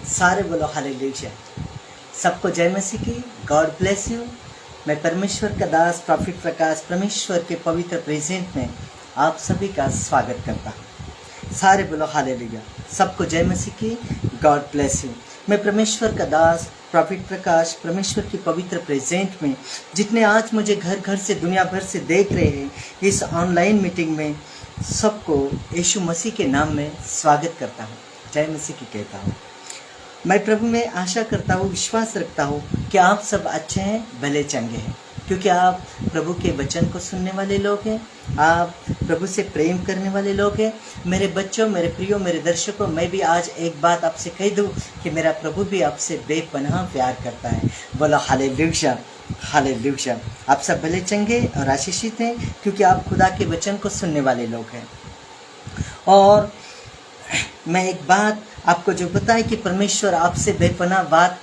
सारे बोलो हालेलुया। सबको जय मसीह की। God bless you. मैं परमेश्वर का दास प्रॉफिट प्रकाश परमेश्वर के पवित्र प्रेजेंट में आप सभी का स्वागत करता हूँ। सारे बोलो हालेलुया। सबको जय मसीह की। God bless you. मैं परमेश्वर का दास प्रॉफिट प्रकाश परमेश्वर की पवित्र प्रेजेंट में जितने आज मुझे घर घर से दुनिया भर से देख रहे हैं इस ऑनलाइन मीटिंग में सबको यीशु मसीह के नाम में स्वागत करता हूँ। जय मसीह की कहता हूँ। मैं प्रभु में आशा करता हूँ, विश्वास रखता हूँ कि आप सब अच्छे हैं, भले चंगे हैं, क्योंकि आप प्रभु के वचन को सुनने वाले लोग हैं, आप प्रभु से प्रेम करने वाले लोग हैं। मेरे बच्चों, मेरे प्रियो, मेरे दर्शकों, मैं भी आज एक बात आपसे कह दूँ कि मेरा प्रभु भी आपसे बेपनाह प्यार करता है। बोलो हालेलुया, हालेलुया। आप सब भले चंगे और आशीषित हैं, क्योंकि आप खुदा के वचन को सुनने वाले लोग हैं। और मैं एक बात आपको जो बताए कि परमेश्वर आपसे बेपनाह बात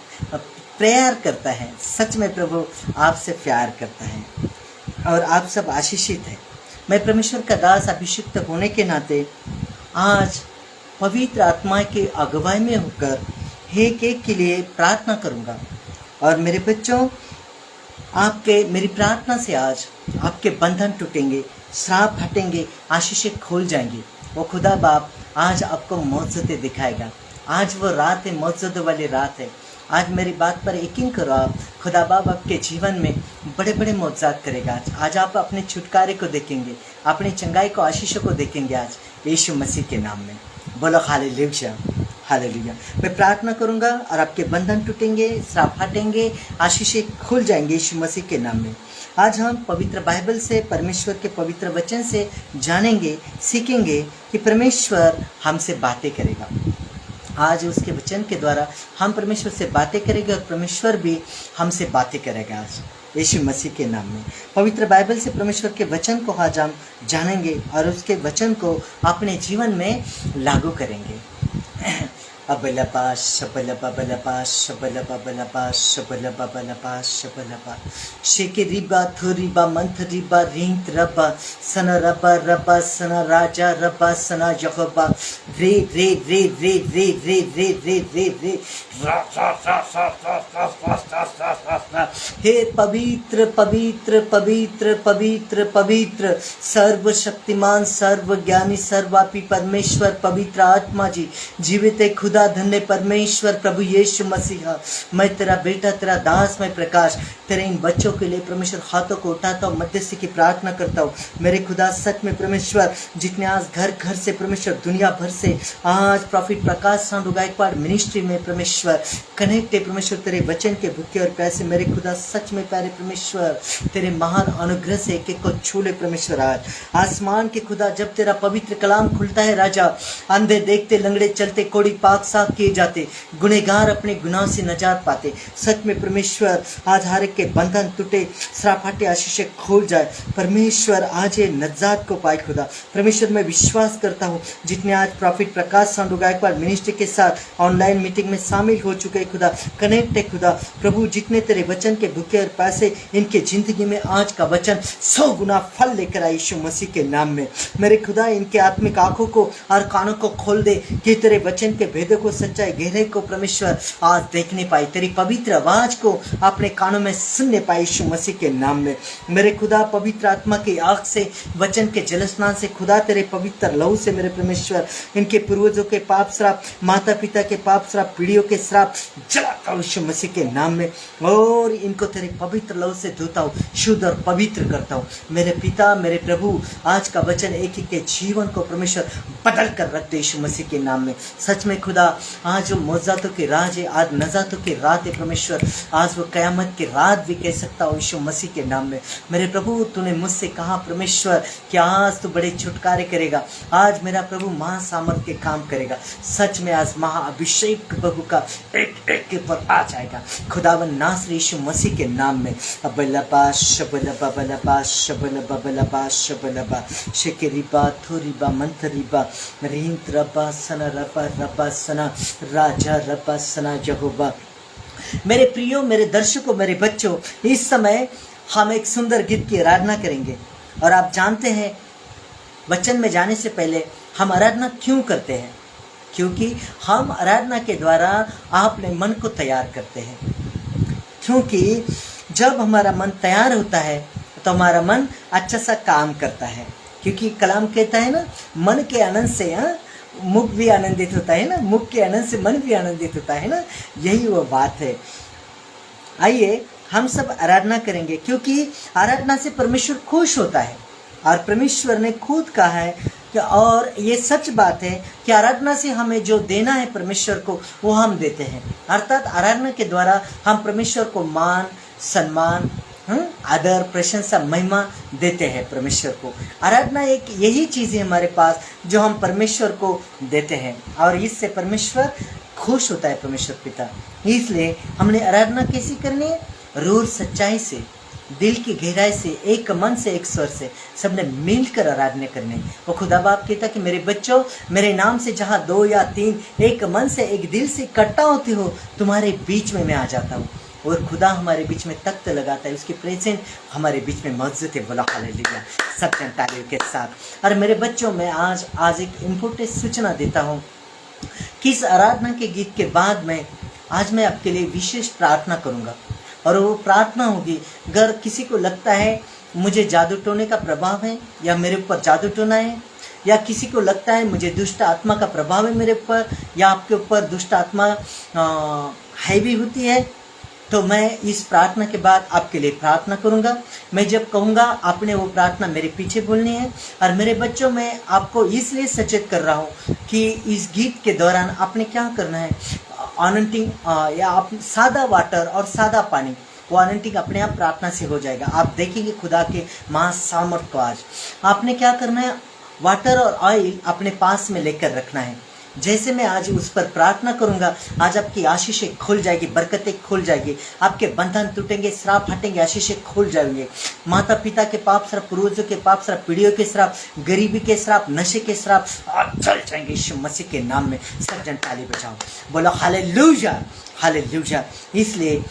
प्यार करता है। सच में प्रभु आपसे प्यार करता है और आप सब आशीषित हैं। मैं परमेश्वर का दास अभिषिक्त होने के नाते आज पवित्र आत्मा की अगुवाई में होकर एक एक के लिए प्रार्थना करूंगा। और मेरे बच्चों, आपके मेरी प्रार्थना से आज आपके बंधन टूटेंगे, श्राप हटेंगे, आशीषें खोल जाएंगी। वो खुदा बाप आज आपको मौजूदे दिखाएगा। आज वो रात है, मौजूद वाली रात है। आज मेरी बात पर यकीन करो। आप खुदा बाप आपके जीवन में बड़े बड़े मौजूद करेगा। आज आप अपने छुटकारे को देखेंगे, अपनी चंगाई को, आशीषों को देखेंगे आज यीशु मसीह के नाम में। बोलो हालेलुया, हालेलुया। मैं प्रार्थना करूंगा और आपके बंधन टूटेंगे, श्राप हटेंगे, आशीषें खुल जाएंगे यीशु मसीह के नाम में। आज हम पवित्र बाइबल से, परमेश्वर के पवित्र वचन से जानेंगे, सीखेंगे कि परमेश्वर हमसे बातें करेगा। आज उसके वचन के द्वारा हम परमेश्वर से बातें करेंगे और परमेश्वर भी हमसे बातें करेगा आज यीशु मसीह के नाम में। पवित्र बाइबल से परमेश्वर के वचन को आज हम जानेंगे और उसके वचन को अपने जीवन में लागू करेंगे। अबलपाश शबलबलपाश शबलबलपाश शबलबलपाश शबलबा शेके रिबा थुरिबा मंथ रिबा रिंत रबा सन रबा रबा सन राजा रबा सना यहोवा रे रे रे रे रे रे रे रे रे रे हे पवित्र पवित्र पवित्र पवित्र पवित्र सर्वशक्तिमान सर्वज्ञानी सर्वव्यापी परमेश्वर पवित्र आत्मा जी, जीवित खुदा धन्य परमेश्वर प्रभु यीशु मसीह, मैं तेरा बेटा, तेरा दास, मैं प्रकाश तेरे इन बच्चों के लिए परमेश्वर हाथों को उठाता हूँ, मध्यस्थी की प्रार्थना करता हूँ। मेरे खुदा सच में परमेश्वर जितने आज घर घर से परमेश्वर दुनिया भर से आज प्रॉफिट प्रकाश सांडू गायकवाड़ मिनिस्ट्री में परमेश्वर कनेक्ट है परमेश्वर तेरे वचन के भूखे और प्यासे। मेरे खुदा सच में प्यारे परमेश्वर तेरे महान अनुग्रह से एक एक को छू ले परमेश्वर। आज आसमान के खुदा जब तेरा पवित्र कलाम खुलता है राजा, अंधे देखते, लंगड़े चलते, कोड़ी पाक साफ किए जाते, गुनहगार अपने गुनाह से नजात पाते। सच में परमेश्वर आज हर एक के बंधन टूटे, श्राप हटे, आशीषें खोल जाए परमेश्वर। आज ये नजात को पाए खुदा परमेश्वर। मैं विश्वास करता हूँ जितने आज प्रॉफिट प्रकाश सांडू गायकवाड़ मिनिस्ट्री के साथ ऑनलाइन मीटिंग में शामिल हो चुके खुदा, कनेक्ट है खुदा प्रभु, जितने तेरे वचन के भूखे और प्यासे इनके जिंदगी में आज का वचन 100 गुना फल लेकर आए यीशु मसीह के नाम में। मेरे खुदा इनके आत्मिक आंखों को और कानों को खोल दे कि तेरे वचन के भेदों को, सच्चाई गहरे को परमेश्वर आज देखने पाए, तेरी पवित्र आवाज को अपने कानों में सुनने पाए यीशु मसीह के नाम में। मेरे खुदा पवित्र आत्मा की आंख से, वचन के जलस्नान से खुदा, तेरे पवित्र लहू से मेरे परमेश्वर इनके पूर्वजों के पाप श्राप, माता पिता के पाप श्राप, पीढ़ियों के श्राप जलाता हूँ यीशु मसीह के नाम में और इनको तेरे पवित्र लहू से धोता हूँ, शुद्ध और पवित्र करता हूँ। मेरे पिता, मेरे प्रभु, आज का वचन एक एक के जीवन को परमेश्वर बदल कर रख दे यीशु मसीह के नाम में। सच में खुदा आज वो मौजातों की राज है, आज नजातों की रात है परमेश्वर, आज वो कयामत की रात भी कह सकता हूँ यीशु मसीह के नाम में। मेरे प्रभु तूने मुझसे कहा परमेश्वर कि आज तू बड़े छुटकारे करेगा, आज मेरा प्रभु महासामर्थ के काम करेगा। सच में आज महाअभिषेक प्रभु का एक एक के ऊपर आ जाएगा खुदावन नासरी यीशु मसीह के नाम में। अबलबा शबलबा बलबा शबलबा बलबा शबलबा शेकेरिबा थोरिबा मंथरिबा रिंत रबा सना रबा रबा सना राजा रबा सना यहोवा। मेरे प्रियो, मेरे दर्शकों, मेरे बच्चों, इस समय हम एक सुंदर गीत की आराधना करेंगे। और आप जानते हैं वचन में जाने से पहले हम आराधना क्यों करते हैं। क्योंकि हम आराधना के द्वारा अपने मन को तैयार करते हैं। क्योंकि जब हमारा मन तैयार होता है तो हमारा मन अच्छा सा काम करता है। क्योंकि कलाम कहता है ना, मन के आनंद से मुख भी आनंदित होता है ना, मुख के आनंद से मन भी आनंदित होता है ना, यही वो बात है। आइए हम सब आराधना करेंगे, क्योंकि आराधना से परमेश्वर खुश होता है और परमेश्वर ने खुद कहा है कि, और ये सच बात है कि आराधना से हमें जो देना है परमेश्वर को वो हम देते हैं। अर्थात आराधना के द्वारा हम परमेश्वर को मान, सम्मान, आदर, प्रशंसा, महिमा देते हैं परमेश्वर को। आराधना एक यही चीज़ है हमारे पास जो हम परमेश्वर को देते हैं और इससे परमेश्वर खुश होता है, परमेश्वर पिता। इसलिए हमने आराधना कैसी करनी है? रूर सच्चाई से, दिल की गहराई से, एक मन से, एक स्वर से सबने मिलकर आराधना करने। वो खुदा बाप कहता कि मेरे बच्चों, मेरे नाम से जहाँ 2 या 3 एक मन से, एक दिल से इकट्ठा होते हो, तुम्हारे बीच में मैं आ जाता हूँ। और खुदा हमारे बीच में तख्त लगाता है, उसकी प्रेजेंट हमारे बीच में मौजूद है। बोला हालेलुया, सब जन तालियों के साथ। और मेरे बच्चों, मैं आज एक इम्पोर्टेंट सूचना देता हूँ कि इस आराधना के गीत के बाद में आज मैं आपके लिए विशेष प्रार्थना करूँगा। और वो प्रार्थना होगी, अगर किसी को लगता है मुझे जादू टोने का प्रभाव है या मेरे ऊपर जादू टोना है, या किसी को लगता है मुझे दुष्ट आत्मा का प्रभाव है मेरे ऊपर, या आपके ऊपर दुष्ट आत्मा हावी होती है, तो मैं इस प्रार्थना के बाद आपके लिए प्रार्थना करूंगा। मैं जब कहूँगा आपने वो प्रार्थना मेरे पीछे बोलनी है। और मेरे बच्चों, मैं आपको इसलिए सचेत कर रहा हूँ कि इस गीत के दौरान आपने क्या करना है, अनंटिंग या आप सादा वाटर और सादा पानी, वो अनंटिंग अपने आप प्रार्थना से हो जाएगा। आप देखेंगे खुदा के महासामर्थ को। आज आपने क्या करना है, वाटर और ऑयल अपने पास में लेकर रखना है। जैसे मैं आज उस पर प्रार्थना करूंगा, आज आपकी आशीषें खुल जाएगी, बरकतें खुल जाएगी, आपके बंधन टूटेंगे, श्राप हटेंगे, आशीषें खुल जाएंगे। माता पिता के पाप श्राप, पूर्वजों के पाप श्राप, पीढ़ियों के श्राप, गरीबी के श्राप, नशे के श्राप आज चल जाएंगे यीशु मसीह के नाम में। सब जन ताली बजाओ, बोलो हालेलुया, हालेलुया। इसलिए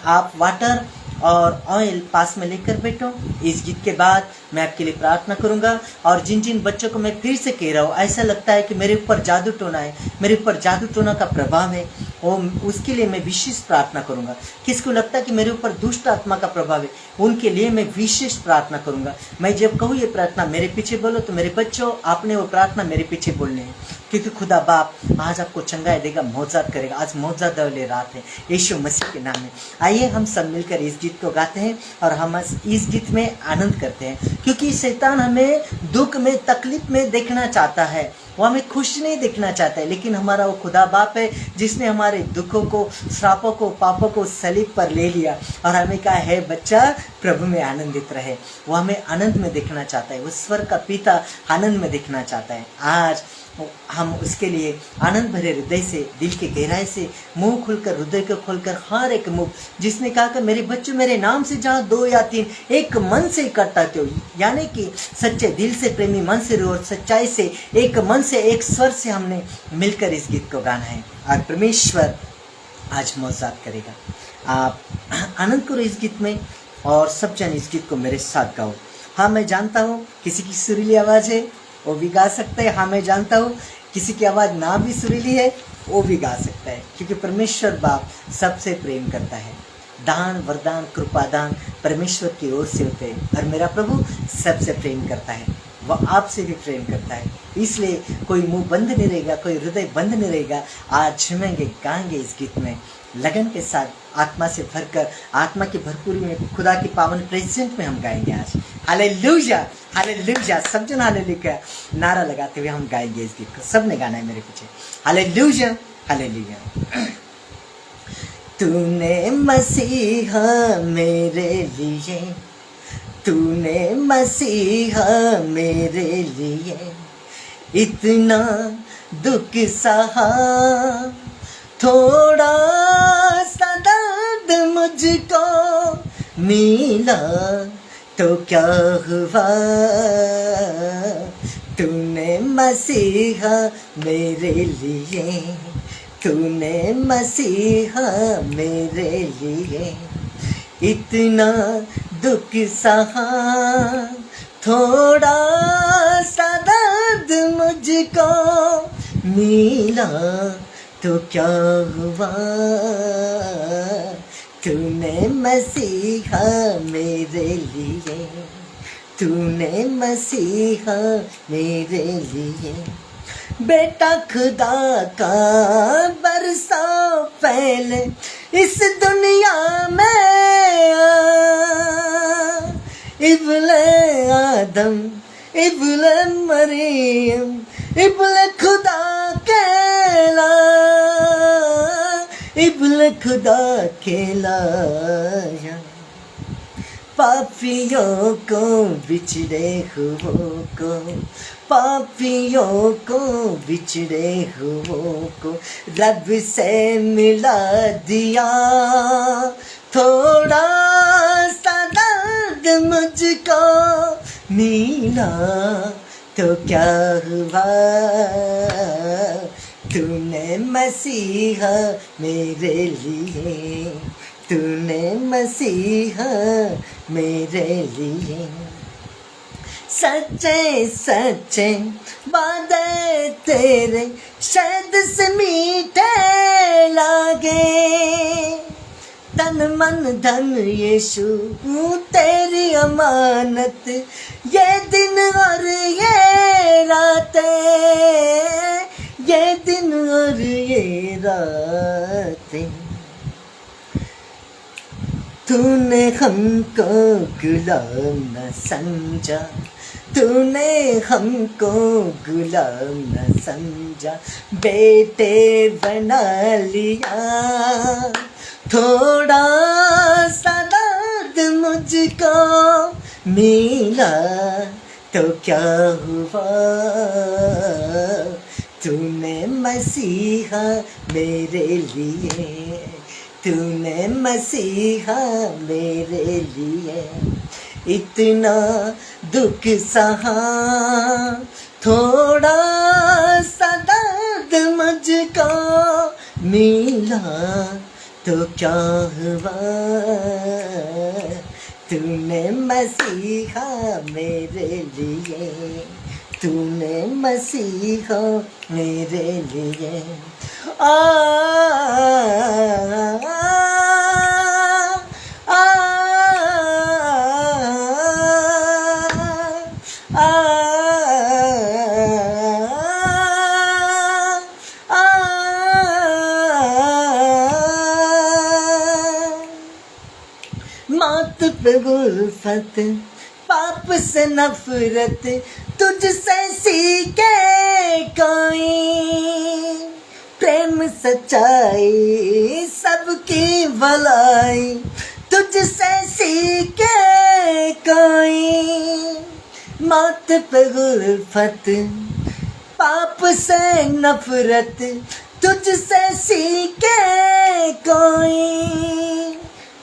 आप वाटर और ऑयल पास में लेकर बैठो। इस गीत के बाद मैं आपके लिए प्रार्थना करूंगा। और जिन जिन बच्चों को मैं फिर से कह रहा हूँ, ऐसा लगता है कि मेरे ऊपर जादू टोना है, मेरे ऊपर जादू टोना का प्रभाव है, वो उसके लिए मैं विशेष प्रार्थना करूंगा। किसको लगता है कि मेरे ऊपर दुष्ट आत्मा का प्रभाव है, उनके लिए मैं विशेष प्रार्थना करूंगा। मैं जब कहूँ ये प्रार्थना मेरे पीछे बोलो, तो मेरे बच्चों आपने वो प्रार्थना मेरे पीछे बोलनी है, क्योंकि खुदा बाप आज आपको चंगाई देगा, मौजाद करेगा। आज मौजाद वाली रात है यीशु मसीह के नाम में। आइए हम सब मिलकर इस गीत को गाते हैं और हम इस गीत में आनंद करते हैं, क्योंकि शैतान हमें दुख में, तकलीफ में देखना चाहता है, वो हमें खुश नहीं देखना चाहता है। लेकिन हमारा वो खुदा बाप है जिसने हमारे दुखों को, श्रापों को, पापों को सलीब पर ले लिया और हमें कहा है बच्चा प्रभु में आनंदित रहे। वो हमें आनंद में देखना चाहता है, वो स्वर्ग का पिता आनंद में देखना चाहता है। आज हम उसके लिए आनंद भरे हृदय से, दिल की गहराई से, मुंह खुलकर, हृदय को खोलकर, हर एक मुंह जिसने कहा कि मेरे बच्चों मेरे नाम से जहाँ 2 या 3 एक मन से इकट्ठा हो, यानी कि सच्चे दिल से, प्रेमी मन से और सच्चाई से, एक मन से, एक स्वर से हमने मिलकर इस गीत को गाना है और परमेश्वर आज मौजाद करेगा। आप आनंद करो इस गीत में और सब जन इस गीत को मेरे साथ गाओ। हाँ, मैं जानता हूँ किसी की सुरीली आवाज़ है वो भी गा सकता है। हाँ, मैं जानता हूँ किसी की आवाज़ ना भी सुरीली है वो भी गा सकता है, क्योंकि परमेश्वर बाप सबसे प्रेम करता है। दान, वरदान, कृपादान परमेश्वर की ओर से होते हैं और मेरा प्रभु सबसे प्रेम करता है, वह आपसे भी प्रेम करता है। इसलिए कोई मुंह बंद नहीं रहेगा, कोई हृदय बंद नहीं रहेगा। आज झूमेंगे, गाएंगे इस गीत में लगन के साथ, आत्मा से भरकर, आत्मा की भरपूरी में, खुदा की पावन प्रेजेंट में हम गाएंगे आज। Hallelujah, hallelujah. सब जन हालेलुया नारा लगाते हुए हम गाएंगे इस गीत को। सबने गाना है मेरे पीछे। Hallelujah, hallelujah. तूने मसीहा मेरे लिए, तूने मसीहा मेरे लिए इतना दुख सहा, थोड़ा सा दर्द मुझको मिला तो क्या हुआ, तूने मसीहा मेरे लिए, तूने मसीहा मेरे लिए इतना दुख सहा, थोड़ा सा दर्द मुझको मिला तो क्या हुआ, तूने मसीहा मेरे लिए, तूने मसीहा मेरे लिए। बेटा खुदा का बरसा पहले इस दुनिया में, इब्ने आदम इब्ने मरियम इब्ने खुदा कहला, इब्ने खुदा कहलाया। पापियों को बिछड़े हुओं को, पापियों को बिछड़े हुओं को रब से मिला दिया। थोड़ा सा दर्द मुझको मिला तो क्या हुआ, तूने मसीहा मेरे लिए, तूने मसीहा मेरे लिए। सच्चे सच्चे वादे तेरे शहद से मीठे लागे, तन मन धन यीशु तेरी अमानत, ये दिन और ये रातें, ये दिन और ये रातें। तूने हमको गुलाम न समझा, तूने हमको गुलाम न समझा, बेटे बना लिया। थोड़ा सा दर्द मुझको मिला तो क्या हुआ, तूने मसीहा मेरे लिए, तूने मसीहा मेरे लिए। इतना दुख सहा, थोड़ा सा दर्द मुझको मिला तो क्या हुआ, तूने मसीहा मेरे लिए, तूने मसीहा मेरे लिए। आ, आ, आ, मौत पे गुल्फत, पाप से नफरत, तुझसे सीखे कोई, प्रेम सच्चाई सबकी भलाई, तुझसे सीखे कोई। मौत पे गुल्फत, पाप से नफरत, तुझसे सीखे कोई,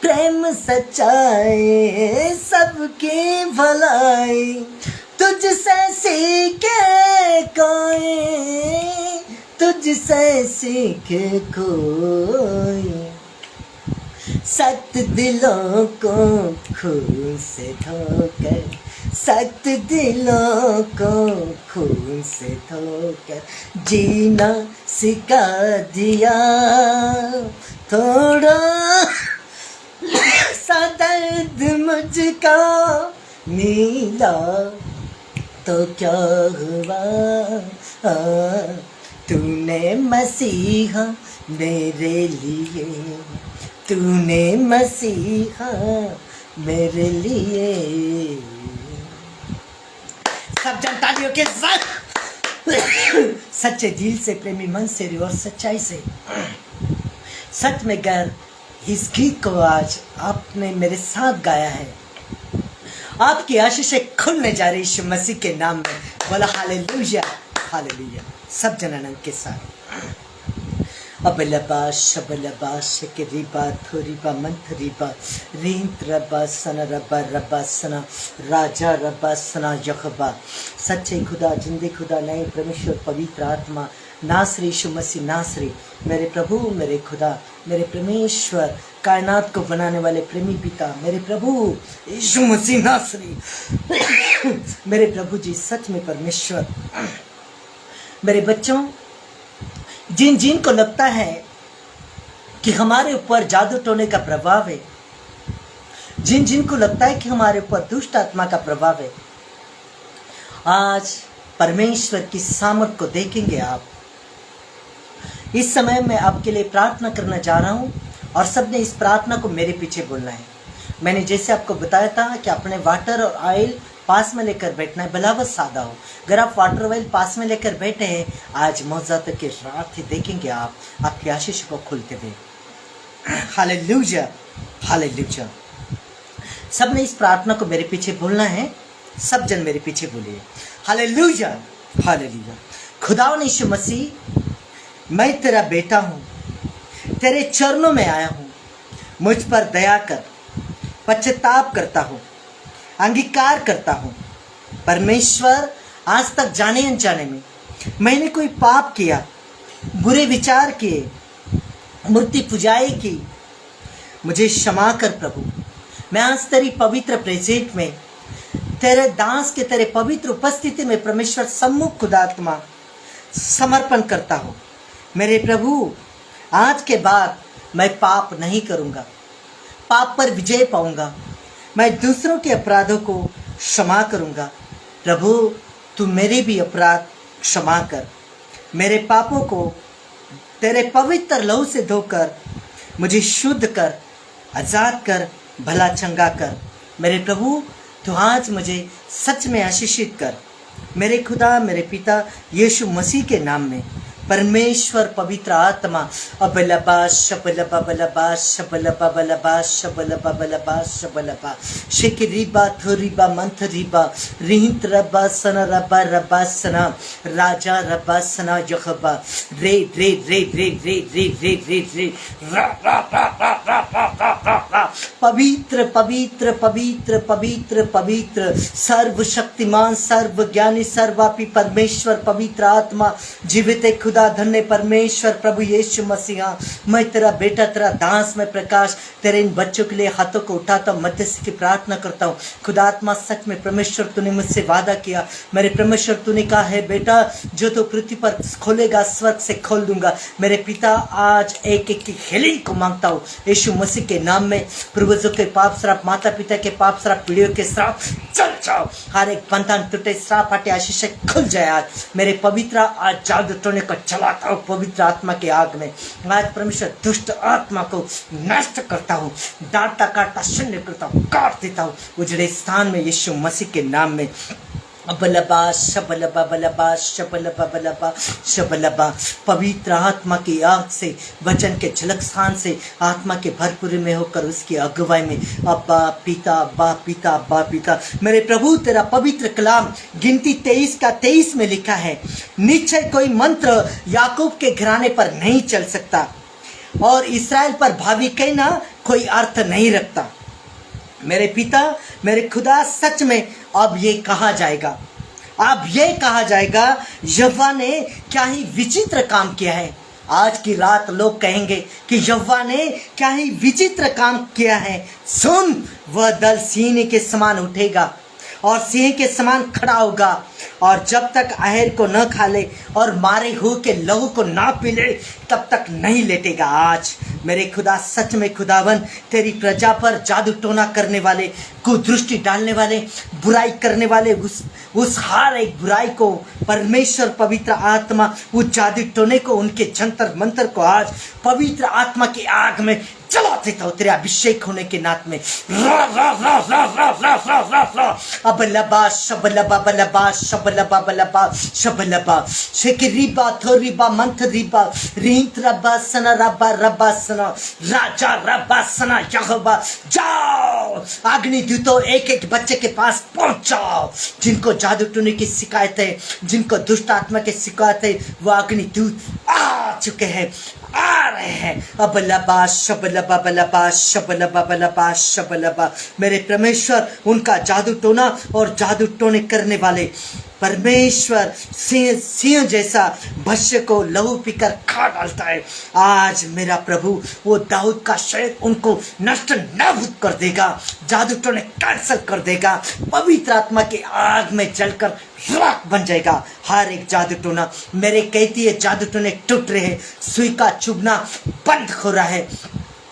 प्रेम सच्चाई सबकी भलाई, तुझसे सीखे कोई, तुझसे सीखे कोई। सख्त दिलों को खून से धोकर, सख्त दिलों को खून से धोकर जीना सिखा दिया। थोड़ा सा दर्द मुझको मिला तो क्या हुआ, तूने मसीहा मेरे लिए, तूने मसीहा मेरे लिए। सब जन तालियों के साथ सच्चे दिल से, प्रेमी मन से और सच्चाई से सच में गैर इस गीत को आज आपने मेरे साथ गाया है। आपकी आशीषें खुलने जा रही यीशु मसीह के नाम में। बोला हालेलुया हालेलुया। सब जनानंद के साथ अबलबा शकरिबा थोरिबा मंथरिबा रींत रबा सना रबा रबा सना राजा रबा सना यखबा। सच्चे खुदा, जिंदे खुदा, नए परमेश्वर, पवित्र आत्मा, नासरी यीशु मसीह नासरी, मेरे प्रभु, मेरे खुदा, मेरे परमेश्वर, कायनात को बनाने वाले प्रेमी पिता, मेरे प्रभु यीशु मसीह नासरी, मेरे प्रभु जी सच में परमेश्वर। मेरे बच्चों, जिन जिन को लगता है कि हमारे ऊपर जादू टोने का प्रभाव है, जिन जिन को लगता है कि हमारे ऊपर दुष्ट आत्मा का प्रभाव है, आज परमेश्वर की सामर्थ को देखेंगे आप। इस समय मैं आपके लिए प्रार्थना करना जा रहा हूं और सबने इस प्रार्थना को मेरे पीछे बोलना है। मैंने जैसे आपको बताया था कि अपने वाटर और ऑयल पास में लेकर बैठना है, भला वह सादा हो। अगर आप वाटर ऑयल पास में लेकर बैठे हैं, आज मौजूद की रात ही देखेंगे आप आपकी आशीष को खुलते हुए। Hallelujah, hallelujah. सबने इस प्रार्थना को मेरे पीछे बोलना है। सब जन मेरे पीछे बोलिए, हालेलुया, हालेलुया। खुदावन यीशु मसीह, मैं तेरा बेटा हूँ, तेरे चरणों में आया हूँ, मुझ पर दया कर। पश्चाताप करता हूँ, अंगीकार करता हूँ परमेश्वर, आज तक जाने अनजाने में मैंने कोई पाप किया, बुरे विचार किए, मूर्ति पूजाई की, मुझे क्षमा कर प्रभु। मैं आज तेरी पवित्र प्रेजेंट में, तेरे दास के तेरे पवित्र उपस्थिति में परमेश्वर सम्मुख खुदात्मा समर्पण करता हूँ। मेरे प्रभु, आज के बाद मैं पाप नहीं करूँगा, पाप पर विजय पाऊँगा। मैं दूसरों के अपराधों को क्षमा करूँगा। प्रभु, तू मेरे भी अपराध क्षमा कर। मेरे पापों को तेरे पवित्र लहू से धोकर मुझे शुद्ध कर, आज़ाद कर, भला चंगा कर। मेरे प्रभु, तू आज मुझे सच में आशीषित कर। मेरे खुदा, मेरे पिता यीशु मसीह के नाम में परमेश्वर पवित्र आत्मा अबलबा शबलबा बलबा शबलबा बलबा शबलबा बलबा शबलबा शिकरीबा थोरीबा मंथरीबा रिहित रबा सना रबा रबा सना राजा रबा सना यखबा रे रे रे रे रे रे रे रे रे रा रा रा रा रा रा रा रा। पवित्र पवित्र पवित्र पवित्र पवित्र सर्वशक्तिमान सर्वज्ञानी सर्वापी परमेश्वर पवित्र आत्मा जीवित खुदा धन्य परमेश्वर प्रभु यीशु मसीहा, मैं तेरा बेटा, तेरा दास, मैं प्रकाश तेरे इन बच्चों के लिए हाथों को उठाता हूँ, मध्यस्थी की प्रार्थना करता हूँ। खुदा आत्मा, सच में परमेश्वर तूने मुझसे वादा किया, मेरे परमेश्वर तूने कहा है बेटा, जो तो पृथ्वी पर खोलेगा स्वर्ग से खोल दूंगा। मेरे पिता, आज एक एक की हीलिंग को मांगता हूँ यीशु मसीह के नाम में। पूर्वजों के पाप श्राप, माता पिता के पाप श्राप, पीढ़ियों के श्राप चल जाओ। हर एक बंधन टूटे, श्राप हटे, आशीष खुल जाए। आज मेरे पवित्र आज जादू टोने को चलाता हूँ पवित्र आत्मा के आग में। आज परमेश्वर दुष्ट आत्मा को नष्ट करता हूँ, डांटता काटता शून्य करता हूँ, काट देता हूँ उजड़े स्थान में यीशु मसीह के नाम में। बलबा शबलबा बलबा शबलबा बलबा शबलबा। पवित्र आत्मा की आग से, वचन के झलक स्थान से आत्मा के भरपूरी में होकर उसकी अगुवाई में अब्बा पिता, अब्बा पिता, अब्बा पिता। मेरे प्रभु, तेरा पवित्र कलाम गिनती 23 का 23 में लिखा है, निश्चय कोई मंत्र याकूब के घराने पर नहीं चल सकता और इस्राएल पर भावी कहना कोई अर्थ नहीं रखता। मेरे पिता, मेरे खुदा, सच में अब ये कहा जाएगा, अब ये कहा जाएगा, यहोवा ने क्या ही विचित्र काम किया है। आज की रात लोग कहेंगे कि यहोवा ने क्या ही विचित्र काम किया है। सुन, वह दल सिंह के समान उठेगा और सिंह के समान खड़ा होगा, और जब तक अहेर को न खा ले और मारे हुए के लहू को ना पी ले, तब तक नहीं लेटेगा। आज मेरे खुदा, सच में खुदावन, तेरी प्रजा पर जादू टोना करने वाले, कुदृष्टि डालने वाले, बुराई करने वाले, उस हर एक बुराई को परमेश्वर पवित्र आत्मा उस जादू टोने को, उनके जंतर मंतर को आज पवित्र आत्मा की आग में चला देता हूँ तेरे अभिषेक होने के नाथ में। रा रा रा रा रा रा रा रा रा। अब लबा शबलबा बलबा शबलबा बलबा शबलबा शेकरीबा थोरीबा मंथरीबा रिंत रबा सना रबा रबा सना राजा रबा सना यहोवा। जाओ अग्नि दूतों, एक एक बच्चे के पास पहुंच जाओ। जिनको जादू टोने की शिकायत है, जिनको दुष्ट आत्मा की शिकायत है, वो अग्नि दूत आ चुके हैं, आ रहे हैं। अब लबा शबलबा बलबा शबलबा बलबा शबलबा। मेरे परमेश्वर, उनका जादू टोना और जादू टोने करने वाले परमेश्वर सिंह सिंह जैसा भक्ष्य को लहू पीकर खा डालता है। आज मेरा प्रभु वो दाऊद का शेर उनको नष्ट नाबूद कर देगा, जादू टोने कैंसल कर देगा, पवित्र आत्मा की आग में जलकर राख बन जाएगा। हर एक जादू टोना मेरे कहती है जादू टोने टूट रहे हैं, सुई का चुभना बंद हो रहा है।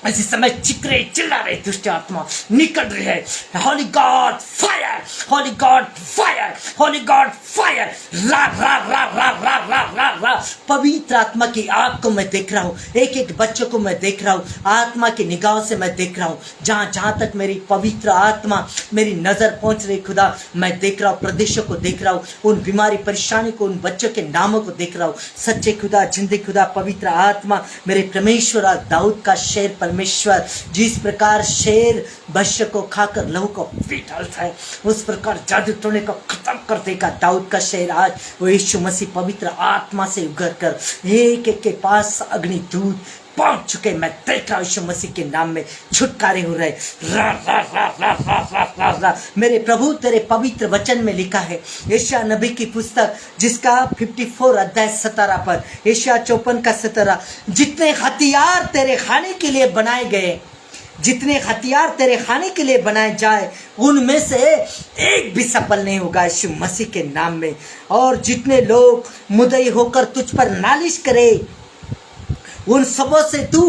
इसी समय चिकरे चिल्ला रहे दुष्ट आत्मा निकल रही है। Holi God fire, Holi God fire, Holi God fire, रा रा रा रा रा रा रा रा। पवित्र आत्मा की आग को मैं देख रहा हूँ, एक एक बच्चों को मैं देख रहा हूँ, आत्मा की निगाह से मैं देख रहा हूँ। जहाँ जहाँ तक मेरी पवित्र आत्मा मेरी नजर पहुंच रही खुदा, मैं देख रहा हूँ, प्रदेशों को देख रहा हूँ, उन बीमारी परेशानी को, उन बच्चों के नामों को देख रहा हूँ। सच्चे खुदा, जिंदगी खुदा, पवित्र आत्मा मेरे परमेश्वर, आज दाऊद का शेर परमेश्वर जिस प्रकार शेर भक्ष्य को खाकर लहू को पी डालता है, उस प्रकार जादू टोने को खत्म कर देगा दाऊद का शेर। आज वो यीशु मसीह पवित्र आत्मा से उगर कर एक एक के पास अग्नि दूत पहुंच चुके। मैं देख रहा हूं यीशु मसीह के नाम में छुटकारे हो रहे। रा रा रा रा रा रा रा रा। मेरे प्रभु तेरे पवित्र वचन में लिखा है, यशायाह नबी की पुस्तक जिसका 54 अध्याय 17 पर, यशायाह 54 का 17, जितने हथियार तेरे खाने के लिए बनाए गए, जितने हथियार तेरे खाने के लिए बनाए जाए, उनमें से एक भी सफल नहीं होगा यीशु मसीह के नाम में। और जितने लोग मुद्दई होकर तुझ पर नालिश करे, उन सबों से तू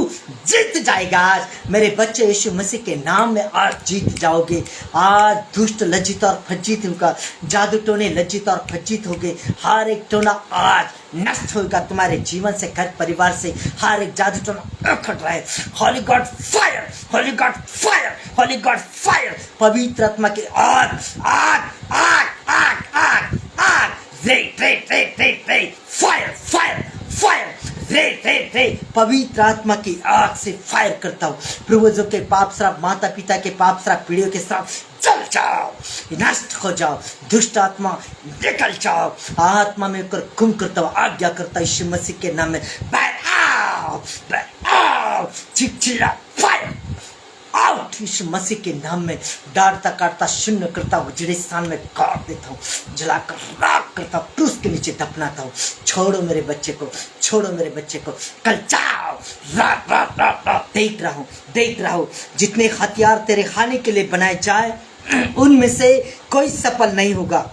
जीत जाएगा। आज मेरे बच्चे यीशु मसीह के नाम में आज जीत जाओगे। आज दुष्ट लज्जित और फज्जित होगा, जादू टोने लज्जित और फज्जित होगे। हर एक टोना आज नष्ट होगा तुम्हारे जीवन से, घर परिवार से। हर एक जादू टोना उखड़ रहा है। Holi God fire, Holi God fire, Holi God fire. पवित्र आत्मा की आग, आग आग आग आग आग, रे रे रे रे रे, फायर फायर फायर, रे रे रे। पवित्र आत्मा की आग से फायर करता हूँ। पूर्वजों के पाप श्राप, माता पिता के पाप श्राप, पीढ़ियों के श्राप चल जाओ, नष्ट हो जाओ, दुष्ट आत्मा निकल जाओ। आत्मा में कर गुम करता हूँ, आज्ञा करता यीशु मसीह के नाम में। चिड़चिड़ा फायर आउट यीशु मसीह के नाम में। डांटता काटता शून्य करता हूँ, उजड़े स्थान में काट देता हूँ, जलाकर राख करता हूँ, क्रूस के नीचे दफनाता हूँ। छोड़ो मेरे बच्चे को, छोड़ो मेरे बच्चे को, कल जाओ। रात रात रात रात देख रहा हूँ, देख रहा हूँ। जितने हथियार तेरे खाने के लिए बनाए जाए, उनमें से कोई सफल नहीं होगा।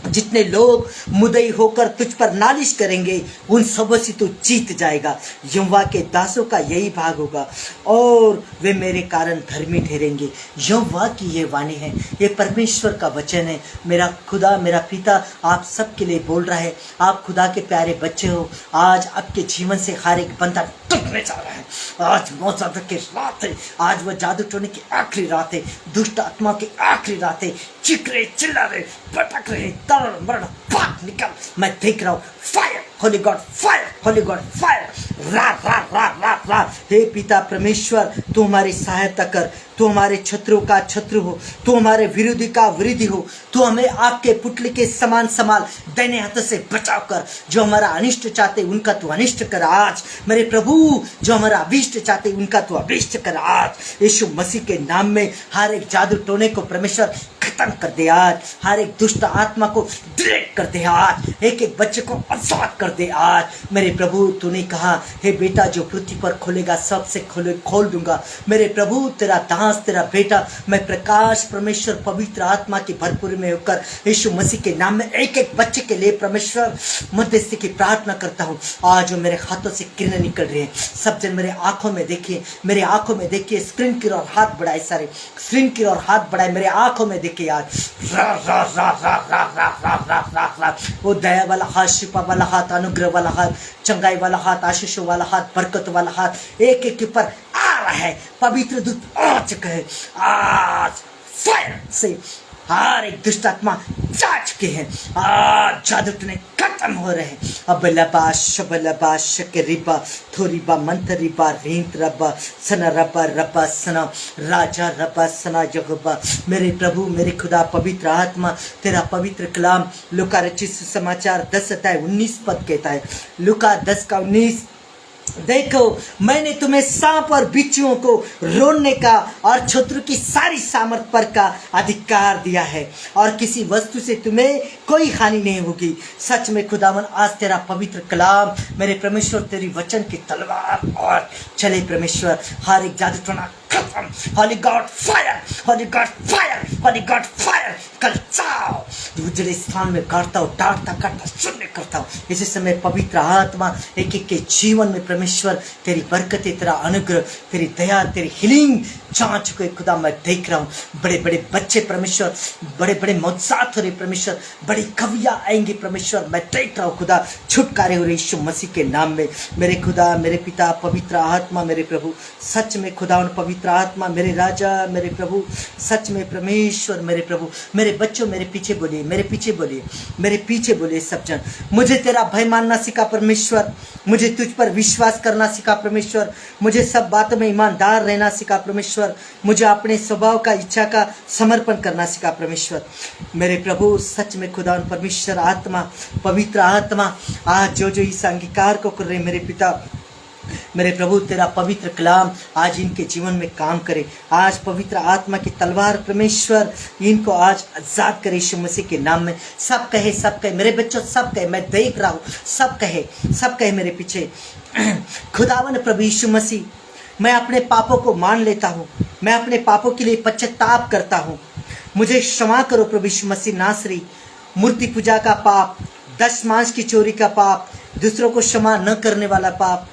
जितने लोग मुद्दई होकर तुझ पर नालिश करेंगे, उन सबों से तू जीत जाएगा। यहोवा के दासों का यही भाग होगा और वे मेरे कारण धर्मी ठहरेंगे। यहोवा की ये वाणी है, ये परमेश्वर का वचन है। मेरा खुदा, मेरा पिता आप सबके लिए बोल रहा है। आप खुदा के प्यारे बच्चे हो। आज आपके जीवन से हर एक बंधन टूटने जा रहा है। आज मौत की रात है, आज वह जादू टोने की आखिरी रात है, दुष्ट आत्मा की आखिरी रात है। चिकरे चिल्ला रहे, भटक रहे, तरल मरण भाग निकल। मैं देख रहा हूँ fire, Holi God fire, Holi God fire, रा रा रा रा रा। हे पिता परमेश्वर, तू हमारी सहायता कर। तू हमारे शत्रुओं का शत्रु हो, तू हमारे विरोधी का विरोधी हो। तू हमें आग के पुतले के समान संभाल, दाहिने हाथ से बचाव कर। जो हमारा अनिष्ट चाहते उनका तू अनिष्ट कर आज मेरे प्रभु। जो हमारा अभिष्ट चाहते उनका तू अभिष्ट कर आज यीशु मसीह के नाम में। हर एक जादू टोने को परमेश्वर खत्म कर दे आज। हर एक दुष्ट आत्मा को डिलीट कर दे आज। एक एक बच्चे को आजाद कर दे आज मेरे प्रभु। तूने कहा, हे बेटा जो पृथ्वी पर खोलेगा सबसे खोल दूंगा। मेरे प्रभु तेरा दास, तेरा बेटा, मैं प्रकाश परमेश्वर पवित्र आत्मा की भरपूरी में होकर यीशु मसीह के नाम में एक एक बच्चे के लिए परमेश्वर मध्यस्थी की प्रार्थना करता हूँ। आज मेरे हाथों से किरणें निकल रही हैं। सब जन मेरे आंखों में देखिए, मेरे आंखों में देखिए। स्क्रीन की ओर हाथ बढ़ाए, सारे स्क्रीन की ओर हाथ बढ़ाए, मेरे आंखों में देखिए आज। रा रा रा रा रा रा रा रा रा रा। वो दया वाला हाथ, शिफा वाला हाथ, अनुग्रह वाला हाथ, चंगाई वाला हाथ, आशीषों वाला हाथ, बरकत वाला हाथ एक एक के ऊपर आ रहा है। पवित्र दूत आ चुका है आज। फायर से हर एक दुष्ट आत्मा जा चुके हैं। आज जादू टोने खत्म हो रहे हैं। अब लबाश के रिबा थोरीबा मंथरीबा रींत रबा सना रबा रबा सना राजा रबा सना यहोवा। मेरे प्रभु, मेरे खुदा, पवित्र आत्मा, तेरा पवित्र कलाम लूका रचित समाचार 10 अध्याय 19 पद कहता है। लूका 10 का 19, देखो मैंने तुम्हें सांप और बिच्छुओं को रोनने का और शत्रु की सारी सामर्थ पर का अधिकार दिया है और किसी वस्तु से तुम्हें कोई हानि नहीं होगी। सच में खुदावन आज तेरा पवित्र कलाम मेरे परमेश्वर तेरी वचन की तलवार और चले परमेश्वर, हर एक जादू टोना खत्म। Holi God fire, Holi God fire, Holi God fire. कल जाओ उजले स्थान में काटता हूँ, डांटता काटता शून्य करता हूँ। इसी समय पवित्र आत्मा एक एक के जीवन में परमेश्वर तेरी बरकतें, तेरा अनुग्रह, तेरी दया, तेरी हीलिंग जांच को खुदा मैं देख रहा हूँ। बड़े बड़े बच्चे परमेश्वर, बड़े बड़े मौजात हो रहे परमेश्वर, बड़ी कवियाँ आएंगी परमेश्वर, मैं देख रहा हूँ खुदा। छुटकारे हो रहे यीशु मसीह के नाम में। मेरे खुदा, मेरे पिता, पवित्र आत्मा मेरे प्रभु, सच में खुदा उन पवित्र आत्मा मेरे राजा, मेरे प्रभु, सच में परमेश्वर मेरे प्रभु। मेरे बच्चों मेरे पीछे बोलिए, मेरे पीछे बोलिए, मेरे पीछे बोलिए सब जन। मुझे तेरा भय मानना सिखा परमेश्वर, मुझे तुझ पर विश्वास करना सिखा परमेश्वर, मुझे सब बातों में ईमानदार रहना सिखा परमेश्वर, मुझे अपने स्वभाव का, इच्छा का समर्पण करना सिखा परमेश्वर मेरे प्रभु। सच में खुदा परमेश्वर आत्मा, पवित्र आत्मा आज जो जो इस अंगीकार को कर रहे मेरे पिता, मेरे प्रभु तेरा पवित्र कलाम आज इनके जीवन में काम करे। आज पवित्र आत्मा की तलवार परमेश्वर इनको आज आजाद करे यीशु मसीह के नाम में। सब कहे, सब कहे मेरे बच्चों, सब कहे, मैं देख रहा हूँ, सब कहे, सब कहे मेरे पीछे। खुदावन प्रभु यीशु मसीह, मैं अपने पापों को मान लेता हूँ, मैं अपने पापों के लिए पश्चाताप करता हूँ। मुझे क्षमा करो प्रभु यीशु मसीह नासरी। मूर्ति पूजा का पाप, दस मांस की चोरी का पाप, दूसरों को क्षमा न करने वाला पाप,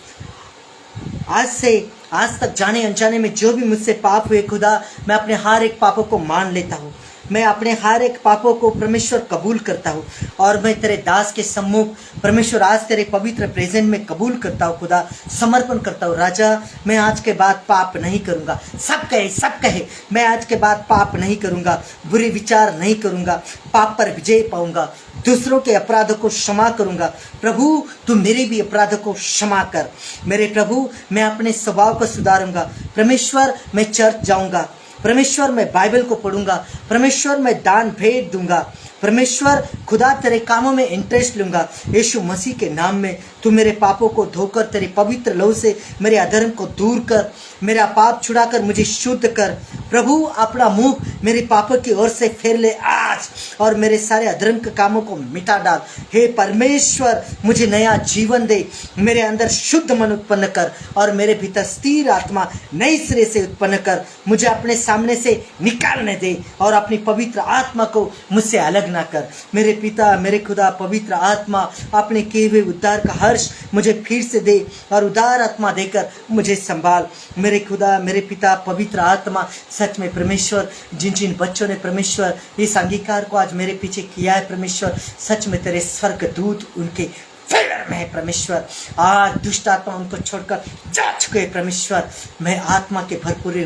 आज से आज तक जाने अनजाने में जो भी मुझसे पाप हुए खुदा, मैं अपने हर एक पापों को मान लेता हूँ। मैं अपने हर एक पापों को परमेश्वर कबूल करता हूँ और मैं तेरे दास के सम्मुख परमेश्वर आज तेरे पवित्र प्रेजेंट में कबूल करता हूँ खुदा, समर्पण करता हूँ। राजा मैं आज के बाद पाप नहीं करूँगा। सब कहे, सब कहे, मैं आज के बाद पाप नहीं करूँगा, बुरे विचार नहीं करूँगा, पाप पर विजय पाऊँगा, दूसरों के अपराधों को क्षमा करूँगा। प्रभु तू मेरे भी अपराधों को क्षमा कर मेरे प्रभु। मैं अपने स्वभाव को सुधारूंगा परमेश्वर। मैं चर्च जाऊँगा परमेश्वर, मैं बाइबल को पढ़ूंगा परमेश्वर, मैं दान भेंट दूंगा परमेश्वर। खुदा तेरे कामों में इंटरेस्ट लूंगा यीशु मसीह के नाम में। तू मेरे पापों को धोकर तेरे पवित्र लहू से मेरे अधर्म को दूर कर, मेरा पाप छुड़ाकर मुझे शुद्ध कर। प्रभु अपना मुंह मेरे पापों की ओर से फेर ले आज और मेरे सारे अधर्म के कामों को मिटा डाल। हे परमेश्वर मुझे नया जीवन दे, मेरे अंदर शुद्ध मन उत्पन्न कर और मेरे भीतर स्थिर आत्मा नई सिरे से उत्पन्न कर। मुझे अपने सामने से निकालने दे और अपनी पवित्र आत्मा को मुझसे अलग ना कर। मेरे पिता, मेरे खुदा, पवित्र आत्मा अपने किए हुए उद्धार का हर्ष मुझे फिर से दे और उदार आत्मा देकर मुझे संभाल। मेरे खुदा, मेरे पिता, पवित्र आत्मा, सच में परमेश्वर जिन जिन बच्चों ने परमेश्वर इस अंगीकार को आज मेरे पीछे किया है परमेश्वर, सच में तेरे स्वर्ग दूत उनके फेवर में है परमेश्वर। आज दुष्ट आत्मा उनको छोड़कर जा चुके हैं परमेश्वर। मैं आत्मा के भरपूर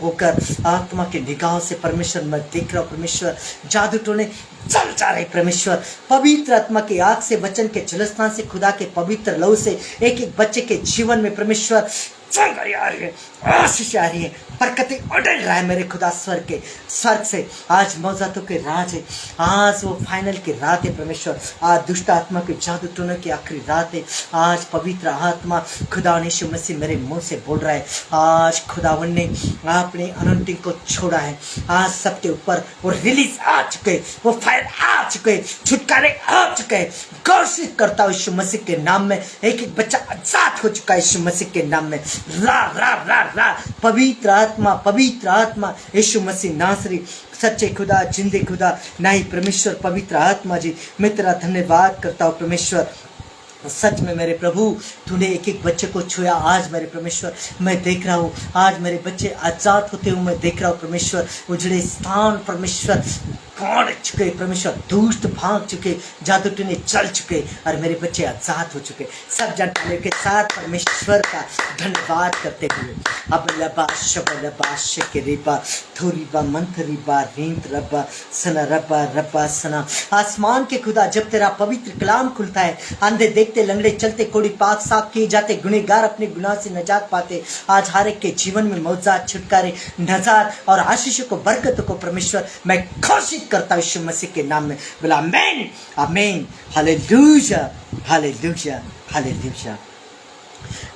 होकर आत्मा के निगाहों से परमेश्वर मैं देख रहा हूँ परमेश्वर। जादू टोने चल जा रहे परमेश्वर। पवित्र आत्मा की आग से, वचन के जलस्थान से, खुदा के पवित्र लहू से एक एक बच्चे के जीवन में परमेश्वर चंगाई आ रही है, आशीष आ रही है, बरकतें उड़ल रहा है मेरे खुदा स्वर्ग से। आज मौजातों के राज है, आज वो फाइनल की रात है परमेश्वर। आज दुष्ट आत्मा के जादू टोने की आखिरी रात है। आज पवित्र आत्मा खुदा यीशु मसीह मेरे मुंह से बोल रहा है। आज खुदावन ने अपने अनंटिंग को छोड़ा है। आज सबके ऊपर वो रिलीज आ चुके, वो फायर आ चुके, छुटकारे आ चुके। घोषित करता हूँ यीशु मसीह के नाम में, एक एक बच्चा आजाद हो चुका है यीशु मसीह के नाम में। रा रा रा रा पवित्र आत्मा यीशु मसीह नासरी, सच्चे खुदा, जिंदे खुदा, नहीं परमेश्वर पवित्र आत्मा जी, मैं तेरा धन्यवाद करता हूँ परमेश्वर। सच में मेरे प्रभु तूने एक एक बच्चे को छुआ आज मेरे परमेश्वर। मैं देख रहा हूँ आज मेरे बच्चे आजाद होते हुए मैं देख रहा हूँ परमेश्वर। उजड़े स्थान परमेश्वर काट चुके परमेश्वर, दुष्ट भाग चुके, जादू टोने चल चुके और मेरे बच्चे आजाद हो चुके। सब जानने के साथ परमेश्वर का धन्यवाद करते हुए अब लबा शबा शके रिबा थोरीबा मंथरीबा रींत रबा सना रबा रबा सना। आसमान के खुदा जब तेरा पवित्र कलाम खुलता है, अंधे देखते, लंगड़े चलते, कोड़ी पाक साफ किए जाते, गुनहगार अपने गुनाह से नजात पाते। आज हर एक के जीवन में मौजात, छुटकारे, नजात और आशीषों को, बरकतों को परमेश्वर मैं घोषित करता हूं यीशु मसीह के नाम में। बोला आमीन, आमीन, हालेलुया, हालेलुया, हालेलुया।